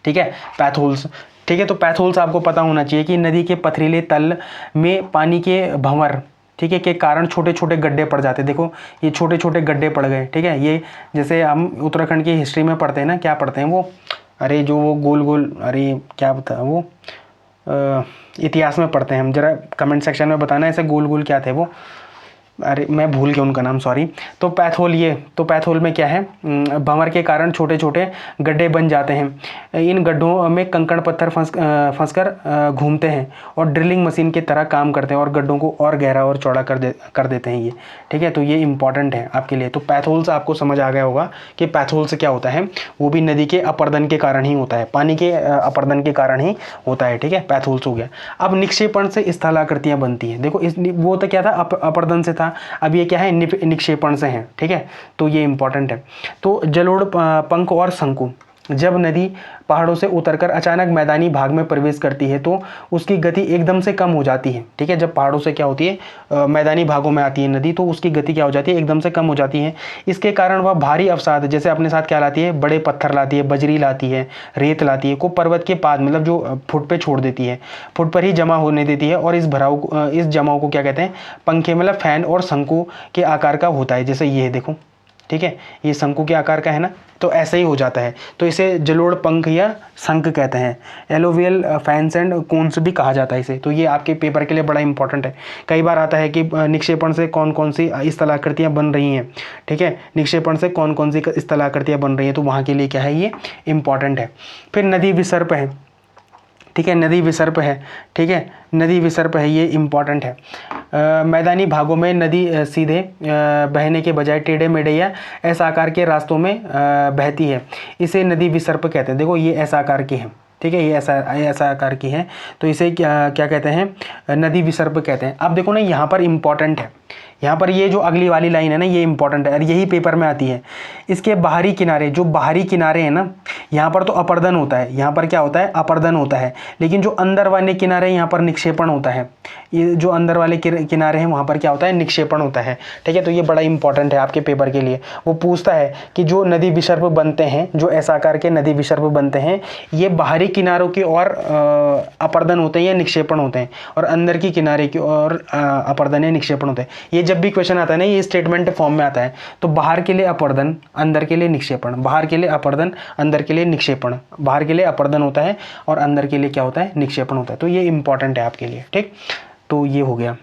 ठीक है, पैथोल्स, ठीक है। तो पैथोल्स आपको पता होना चाहिए कि नदी के पथरीले तल में पानी के भंवर, ठीक है, के कारण छोटे छोटे गड्ढे पड़ जाते हैं। देखो ये छोटे छोटे गड्ढे पड़ गए, ठीक है, ये जैसे हम उत्तराखंड की हिस्ट्री में पढ़ते हैं ना, क्या पढ़ते हैं वो, अरे जो वो गोल गोल, अरे क्या बता वो इतिहास में पढ़ते हैं हम, जरा कमेंट सेक्शन में बताना ऐसे गोल गोल क्या थे वो, अरे मैं भूल गया उनका नाम, सॉरी। तो पैथोल, ये तो पैथोल में क्या है, भंवर के कारण छोटे छोटे गड्ढे बन जाते हैं। इन गड्ढों में कंकड़ पत्थर फंस कर घूमते हैं और ड्रिलिंग मशीन की तरह काम करते हैं और गड्ढों को और गहरा और चौड़ा कर देते हैं ये, ठीक है। तो ये इंपॉर्टेंट है आपके लिए। तो पैथोल्स आपको समझ आ गया होगा कि पैथोल्स क्या होता है, वो भी नदी के अपर्दन के कारण ही होता है, पानी के अपर्दन के कारण ही होता है, ठीक है, पैथोल्स हो गया। अब निक्षेपण से स्थलाकृतियाँ बनती हैं। देखो वो तो क्या था, अपर्दन से था, अब ये क्या है, निक्षेपण से है, ठीक है, तो ये इंपॉर्टेंट है। तो जलोढ़, पंख और शंकु, जब नदी पहाड़ों से उतरकर अचानक मैदानी भाग में प्रवेश करती है तो उसकी गति एकदम से कम हो जाती है, ठीक है। जब पहाड़ों से क्या होती है, मैदानी भागों में आती है नदी, तो उसकी गति क्या हो जाती है, एकदम से कम हो जाती है। इसके कारण वह भारी अवसाद, जैसे अपने साथ क्या लाती है, बड़े पत्थर लाती है, बजरी लाती है, रेत लाती है, को पर्वत के पाद मतलब जो फुट पे छोड़ देती है, फुट पर ही जमा होने देती है, और इस जमाव को क्या कहते हैं, पंखे मतलब फैन और शंकु के आकार का होता है। जैसे ये देखो, ठीक है, ये शंकु के आकार का है ना, तो ऐसे ही हो जाता है, तो इसे जलोढ़ पंख या शंख कहते हैं। एलोवियल फैंस एंड कोन्स भी कहा जाता है इसे। तो ये आपके पेपर के लिए बड़ा इंपॉर्टेंट है। कई बार आता है कि निक्षेपण से कौन कौन सी स्थलाकृतियाँ बन रही हैं, ठीक है, निक्षेपण से कौन कौन सी स्थलाकृतियाँ बन रही हैं, तो वहाँ के लिए क्या है, ये इंपॉर्टेंट है। फिर नदी विसर्प है, ठीक है, नदी विसर्प है, ठीक है, नदी विसर्प है, ये इंपॉर्टेंट है। मैदानी भागों में नदी सीधे बहने के बजाय टेढ़े मेढ़े या ऐस आकार के रास्तों में बहती है, इसे नदी विसर्प कहते हैं। देखो ये ऐस आकार की है, ठीक है, ये ऐसा आकार की है, तो इसे क्या कहते हैं, नदी विसर्प कहते हैं। अब देखो ना यहाँ पर इंपॉर्टेंट है, यहाँ पर ये जो अगली वाली लाइन है ना, ये इंपॉर्टेंट है और यही पेपर में आती है। इसके बाहरी किनारे, जो बाहरी किनारे हैं ना, यहाँ पर तो अपर्दन होता है, यहाँ पर क्या होता है, अपर्दन होता है, लेकिन जो अंदर वाले किनारे यहाँ पर निक्षेपण होता है। ये जो अंदर वाले किनारे हैं वहाँ पर क्या होता है, निक्षेपण होता है। ठीक है, तो ये बड़ा इंपॉर्टेंट है आपके पेपर के लिए। वो पूछता है कि जो नदी विसर्प बनते हैं, जो एस आकार के नदी विसर्प बनते हैं, ये बाहरी किनारों की ओर अपर्दन होते हैं या निक्षेपण होते हैं, और अंदर की किनारे की ओर अपर्दन या निक्षेपण होते हैं। ये जब भी क्वेश्चन आता है ना, ये स्टेटमेंट फॉर्म में आता है, तो बाहर के लिए अपर्दन, अंदर के लिए निक्षेपण, बाहर के लिए अपर्दन, अंदर के लिए निक्षेपण, बाहर के लिए अपर्दन होता है और अंदर के लिए क्या होता है, निक्षेपण होता है। तो ये इंपॉर्टेंट है आपके लिए। ठीक, तो ये हो गया।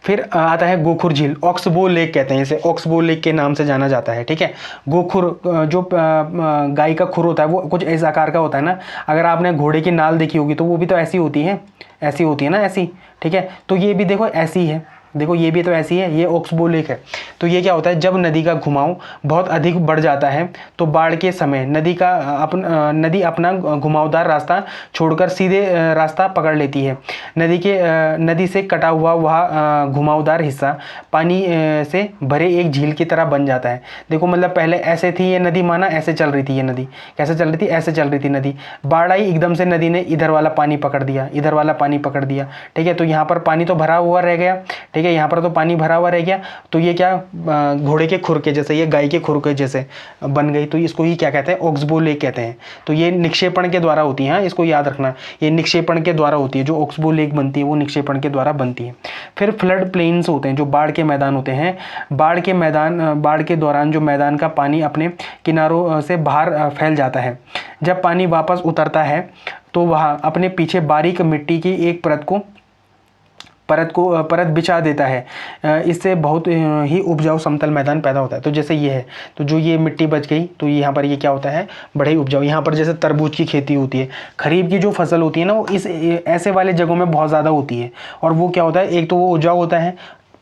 फिर आता है गोखुर झील, ऑक्सबो लेक कहते हैं इसे, ऑक्सबो लेक के नाम से जाना जाता है। ठीक है, गोखुर, जो गाय का खुर होता है वो कुछ इस आकार का होता है ना। अगर आपने घोड़े की नाल देखी होगी तो वो भी तो ऐसी होती है, ऐसी होती है ना, ऐसी। ठीक है, तो ये भी देखो ऐसी है, देखो ये भी तो ऐसी है, ये ऑक्सबो लेक है। तो ये क्या होता है, जब नदी का घुमाव बहुत अधिक बढ़ जाता है तो बाढ़ के समय नदी अपना घुमावदार रास्ता छोड़कर सीधे रास्ता पकड़ लेती है। नदी से कटा हुआ वह घुमावदार हिस्सा पानी से भरे एक झील की तरह बन जाता है। देखो मतलब पहले ऐसे थी ये नदी, माना ऐसे चल रही थी ये नदी, कैसे चल रही थी, ऐसे चल रही थी नदी। बाढ़ आई, एकदम से नदी ने इधर वाला पानी पकड़ दिया, इधर वाला पानी पकड़ दिया। ठीक है, तो यहाँ पर पानी तो भरा हुआ रह गया। ठीक है, यहाँ पर तो पानी भरा हुआ रह गया, तो ये क्या, घोड़े के खुर के जैसे, ये गाय के खुर के जैसे बन गई। तो इसको ही क्या कहते हैं, ऑक्सबो लेक कहते हैं। तो ये निक्षेपण के द्वारा होती है, इसको याद रखना, ये निक्षेपण के द्वारा होती है। जो ऑक्सबो लेक बनती है वो निक्षेपण के द्वारा बनती है। फिर फ्लड प्लेन्स होते हैं, जो बाढ़ के मैदान होते हैं। बाढ़ के दौरान जो मैदान का पानी अपने किनारों से बाहर फैल जाता है, जब पानी वापस उतरता है तो वह अपने पीछे बारीक मिट्टी की एक परत बिछा देता है। इससे बहुत ही उपजाऊ समतल मैदान पैदा होता है। तो जैसे ये है, तो जो ये मिट्टी बच गई तो यहाँ पर ये क्या होता है, बड़े ही उपजाऊ। यहाँ पर जैसे तरबूज की खेती होती है, खरीफ की जो फसल होती है ना, वो इस ऐसे वाले जगहों में बहुत ज़्यादा होती है। और वो क्या होता है, एक तो वो उपजाऊ होता है,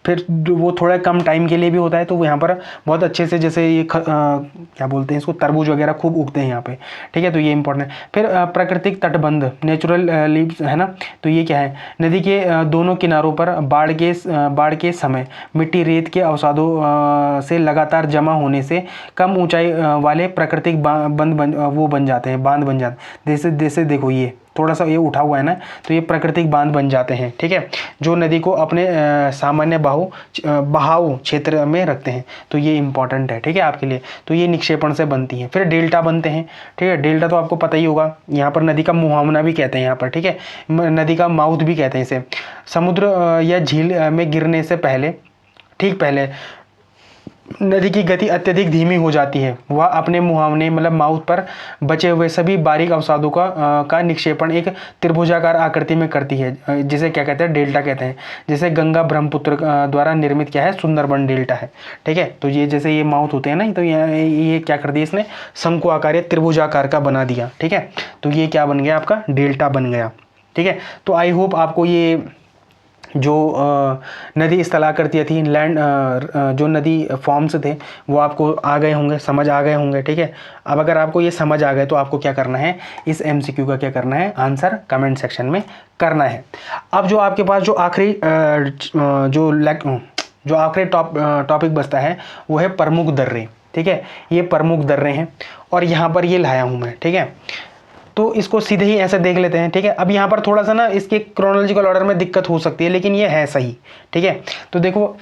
फिर वो थोड़ा कम टाइम के लिए भी होता है। तो वो यहाँ पर बहुत अच्छे से, जैसे ये क्या बोलते हैं इसको, तरबूज वगैरह खूब उगते हैं यहाँ पे। ठीक है, तो ये इंपॉर्टेंट है। फिर प्राकृतिक तटबंध, नेचुरल लीव्स है ना, तो ये क्या है, नदी के दोनों किनारों पर बाढ़ के समय मिट्टी रेत के अवसादों से लगातार जमा होने से कम ऊंचाई वाले प्राकृतिक बांध बन जाते हैं, बांध बन जाते हैं। जैसे देखो ये थोड़ा सा ये उठा हुआ है ना, तो ये प्राकृतिक बांध बन जाते हैं। ठीक है, जो नदी को अपने सामान्य बहाव क्षेत्र में रखते हैं। तो ये इंपॉर्टेंट है, ठीक है, आपके लिए। तो ये निक्षेपण से बनती हैं। फिर डेल्टा बनते हैं। ठीक है, डेल्टा तो आपको पता ही होगा, यहाँ पर नदी का मुहावना भी कहते हैं यहाँ पर। ठीक है, नदी का माउथ भी कहते हैं इसे। समुद्र या झील में गिरने से पहले, ठीक पहले, नदी की गति अत्यधिक धीमी हो जाती है। वह अपने मुहावने मतलब माउथ पर बचे हुए सभी बारीक अवसादों का निक्षेपण एक त्रिभुजाकार आकृति में करती है, जिसे क्या कहते हैं, डेल्टा कहते हैं। जैसे गंगा ब्रह्मपुत्र द्वारा निर्मित क्या है, सुंदरबन डेल्टा है। ठीक है, तो ये जैसे ये माउथ होते हैं ना, तो ये क्या कर दिया इसने, शंकु आकार या त्रिभुजाकार का बना दिया। ठीक है, तो ये क्या बन गया, आपका डेल्टा बन गया। ठीक है, तो आई होप आपको ये जो नदी स्थलाकृतियाँ थी, लैंड जो नदी फॉर्म्स थे, वो आपको आ गए होंगे, समझ आ गए होंगे। ठीक है, अब अगर आपको ये समझ आ गए तो आपको क्या करना है, इस MCQ का क्या करना है, आंसर कमेंट सेक्शन में करना है। अब जो आपके पास जो आखिरी जो आखिरी टॉपिक बचता है वो है प्रमुख दर्रे। ठीक है, ये प्रमुख दर्रे हैं और यहाँ पर ये लाया हूँ मैं। ठीक है, तो इसको सीधे ही ऐसे देख लेते हैं। ठीक है, अब यहाँ पर थोड़ा सा ना इसके क्रोनोलॉजिकल ऑर्डर में दिक्कत हो सकती है, लेकिन ये है सही। ठीक है, तो देखो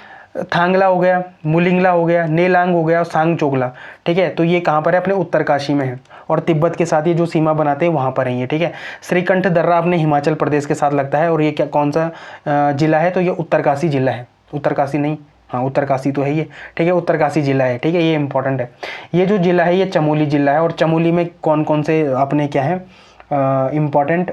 थांगला हो गया, मुलिंगला हो गया, नेलांग हो गया और सांगचोगला। ठीक है, तो ये कहाँ पर है, अपने उत्तरकाशी में है और तिब्बत के साथ ये जो सीमा बनाते हैं वहाँ पर है ये। ठीक है, श्रीकंठ दर्रा अपने हिमाचल प्रदेश के साथ लगता है और ये क्या, कौन सा जिला है, तो ये उत्तरकाशी जिला है। उत्तरकाशी नहीं, हाँ उत्तरकाशी तो है ये। ठीक है, उत्तरकाशी जिला है। ठीक है, ये इंपॉर्टेंट है। ये जो जिला है ये चमोली जिला है और चमोली में कौन कौन से अपने क्या है इम्पॉर्टेंट,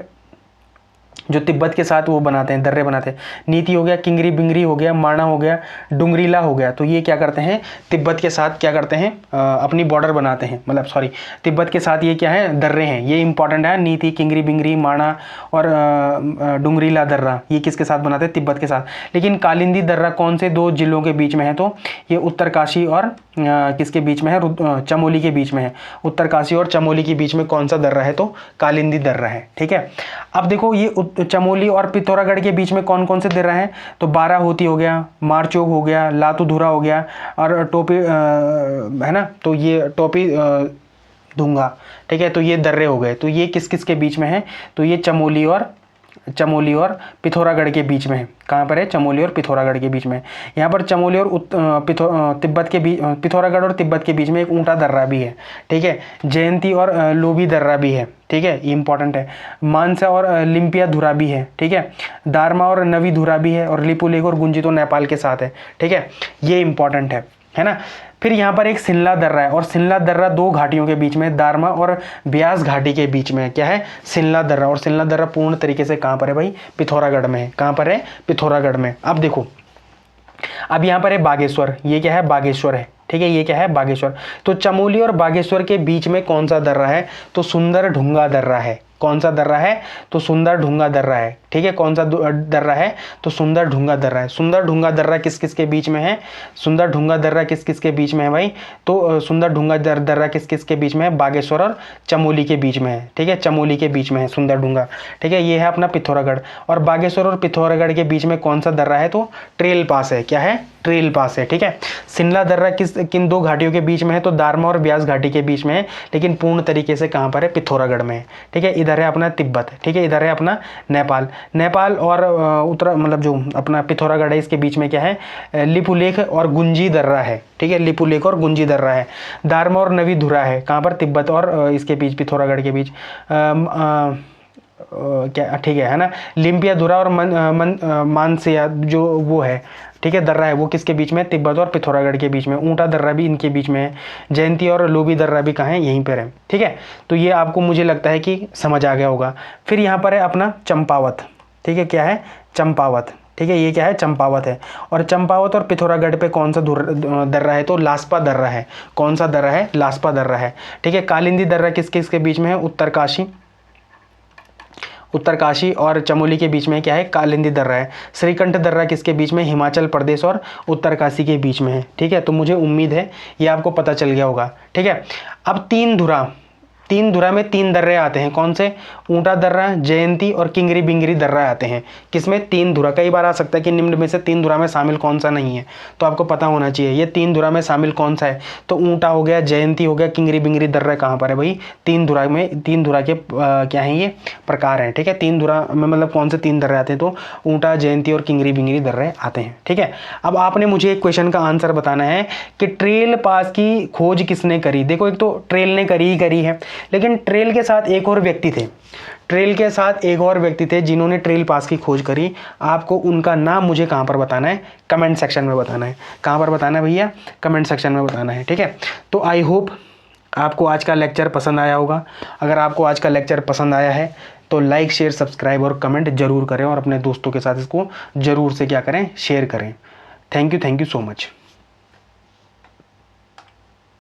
जो तिब्बत के साथ वो बनाते हैं, दर्रे बनाते हैं। नीति हो गया, किंगरी बिंगरी हो गया, माणा हो गया, डुंगरीला हो गया। तो ये क्या करते हैं, तिब्बत के साथ क्या करते हैं, अपनी बॉर्डर बनाते हैं, मतलब सॉरी, तिब्बत के साथ ये क्या है, दर्रे हैं। ये इंपॉर्टेंट है, नीति, किंगरी बिंगरी, माणा और डुंगरीला दर्रा, ये किसके साथ बनाते हैं, तिब्बत के साथ। लेकिन कालिंदी दर्रा कौन से दो जिलों के बीच में है, तो ये उत्तरकाशी और किसके बीच में है, चमोली के बीच में है। उत्तरकाशी और चमोली के बीच में कौन सा दर्रा है, तो कालिंदी दर्रा है। ठीक है, अब देखो ये चमोली और पिथौरागढ़ के बीच में कौन कौन से दर्रा हैं? तो बाराहोती हो गया, मारचोक हो गया, लातूधुरा हो गया और टोपी है ना, तो ये टोपी दूंगा, ठीक है। तो ये दर्रे हो गए। तो ये किस किस के बीच में है? तो ये चमोली और पिथौरागढ़ के बीच में है। कहाँ पर है? चमोली और पिथौरागढ़ के बीच में। यहाँ पर चमोली और तिब्बत के बीच, पिथौरागढ़ और तिब्बत के बीच में एक ऊँटा दर्रा भी है, ठीक है। जयंती और लोबी दर्रा भी है, ठीक है, ये इंपॉर्टेंट है। मानसा और लिम्पिया धुरा भी है, ठीक है। दारमा और नवी धुरा भी है और लिपुलेख और गुंजी तो नेपाल के साथ है, ठीक है, ये इंपॉर्टेंट है ना। फिर यहाँ पर एक सिनला दर्रा है और सिनला दर्रा दो घाटियों के बीच में, दारमा और ब्यास घाटी के बीच में क्या है? सिनला दर्रा। और सिनला दर्रा पूर्ण तरीके से कहाँ पर है भाई? पिथौरागढ़ में है। कहाँ पर है? पिथौरागढ़ में। अब देखो, अब यहाँ पर है बागेश्वर, ये क्या है? बागेश्वर है, ठीक है, ये क्या है? बागेश्वर। तो चमोली और बागेश्वर के बीच में कौन सा दर्रा है? तो सुंदर ढूंगा दर्रा है। कौन सा दर्रा है? तो सुंदर ढूंगा दर्रा है, ठीक है। कौन सा दर्रा है? तो सुंदर ढूंगा दर्रा है। सुंदर ढूंगा दर्रा किस किस के बीच में है? सुंदर ढूंगा दर्रा किस किस के बीच में है भाई? तो सुंदर ढूंगा दर्रा किस किस के बीच में है? बागेश्वर और चमोली के बीच में है, ठीक है, चमोली के बीच में है सुंदर ढूंगा, ठीक है। ये है अपना पिथौरागढ़। और बागेश्वर और पिथौरागढ़ के बीच में कौन सा दर्रा है? तो ट्रेल पास है। क्या है? ट्रेल पास है, ठीक है। सिनला दर्रा किन दो घाटियों के बीच में है? तो दारमा और ब्यास घाटी के बीच में है, लेकिन पूर्ण तरीके से कहाँ पर है? पिथौरागढ़ में है, ठीक है। इधर है अपना तिब्बत, ठीक है, इधर है अपना नेपाल और उत्तर मतलब जो अपना पिथौरागढ़ है, इसके बीच में क्या है? लिपुलेख और गुंजी दर्रा है, ठीक है, लिपुलेख और गुंजी दर्रा है। दारमा और नवी धुरा है, कहाँ पर? तिब्बत और इसके बीच, पिथौरागढ़ के बीच। क्या, ठीक है ना। लिम्पिया धुरा और मानसिया जो वो है, ठीक है, दर्रा है, वो किसके बीच में? तिब्बत और पिथौरागढ़ के बीच में। ऊँटा दर्रा भी इनके बीच में है। जयंती और लोबी दर्रा भी कहाँ है? यहीं पर है, ठीक है। तो ये आपको मुझे लगता है कि समझ आ गया होगा। फिर यहाँ पर है अपना चंपावत, ठीक है, क्या है? चंपावत, ठीक है, ये क्या है? चंपावत है। और चंपावत और पिथौरागढ़ पे कौन सा दर्रा है? तो लास्पा दर्रा है। कौन सा दर्रा है? लास्पा दर्रा है, ठीक है। कालिंदी दर्रा किस किस के बीच में है? उत्तरकाशी और चमोली के बीच में क्या है? कालिंदी दर्रा है। श्रीकंठ दर्रा किसके बीच में? हिमाचल प्रदेश और उत्तरकाशी के बीच में है, ठीक है। तो मुझे उम्मीद है ये आपको पता चल गया होगा, ठीक है। अब तीन धुरा में तीन दर्रे आते हैं, कौन से? ऊँटा दर्रा, जयंती और किंगरी बिंगरी दर्रा आते हैं। किसमें? तीन धुरा। कई बार आ सकता है कि निम्न में से तीन धुरा में शामिल कौन सा नहीं है, तो आपको पता होना चाहिए ये तीन धुरा में शामिल कौन सा है। तो ऊँटा हो गया, जयंती हो गया, किंगरी बिंगरी दर्रा कहाँ पर है भाई? तीन धुरा में। तीन धुरा के क्या हैं? ये प्रकार हैं, ठीक है। तीन धुरा में मतलब कौन से तीन दर्रे आते हैं? तो ऊँटा, जयंती और किंगरी बिंगरी दर्रे आते हैं, ठीक है। अब आपने मुझे एक क्वेश्चन का आंसर बताना है कि ट्रेल पास की खोज किसने करी? देखो, एक तो ट्रेल ने करी ही करी है, लेकिन ट्रेल के साथ एक और व्यक्ति थे जिन्होंने ट्रेल पास की खोज करी। आपको उनका नाम मुझे कहाँ पर बताना है? कमेंट सेक्शन में बताना है। कहाँ पर बताना है भैया? कमेंट सेक्शन में बताना है, ठीक है। तो आई होप आपको आज का लेक्चर पसंद आया होगा। अगर आपको आज का लेक्चर पसंद आया है तो लाइक, शेयर, सब्सक्राइब और कमेंट जरूर करें और अपने दोस्तों के साथ इसको जरूर से क्या करें? शेयर करें। Thank you so much.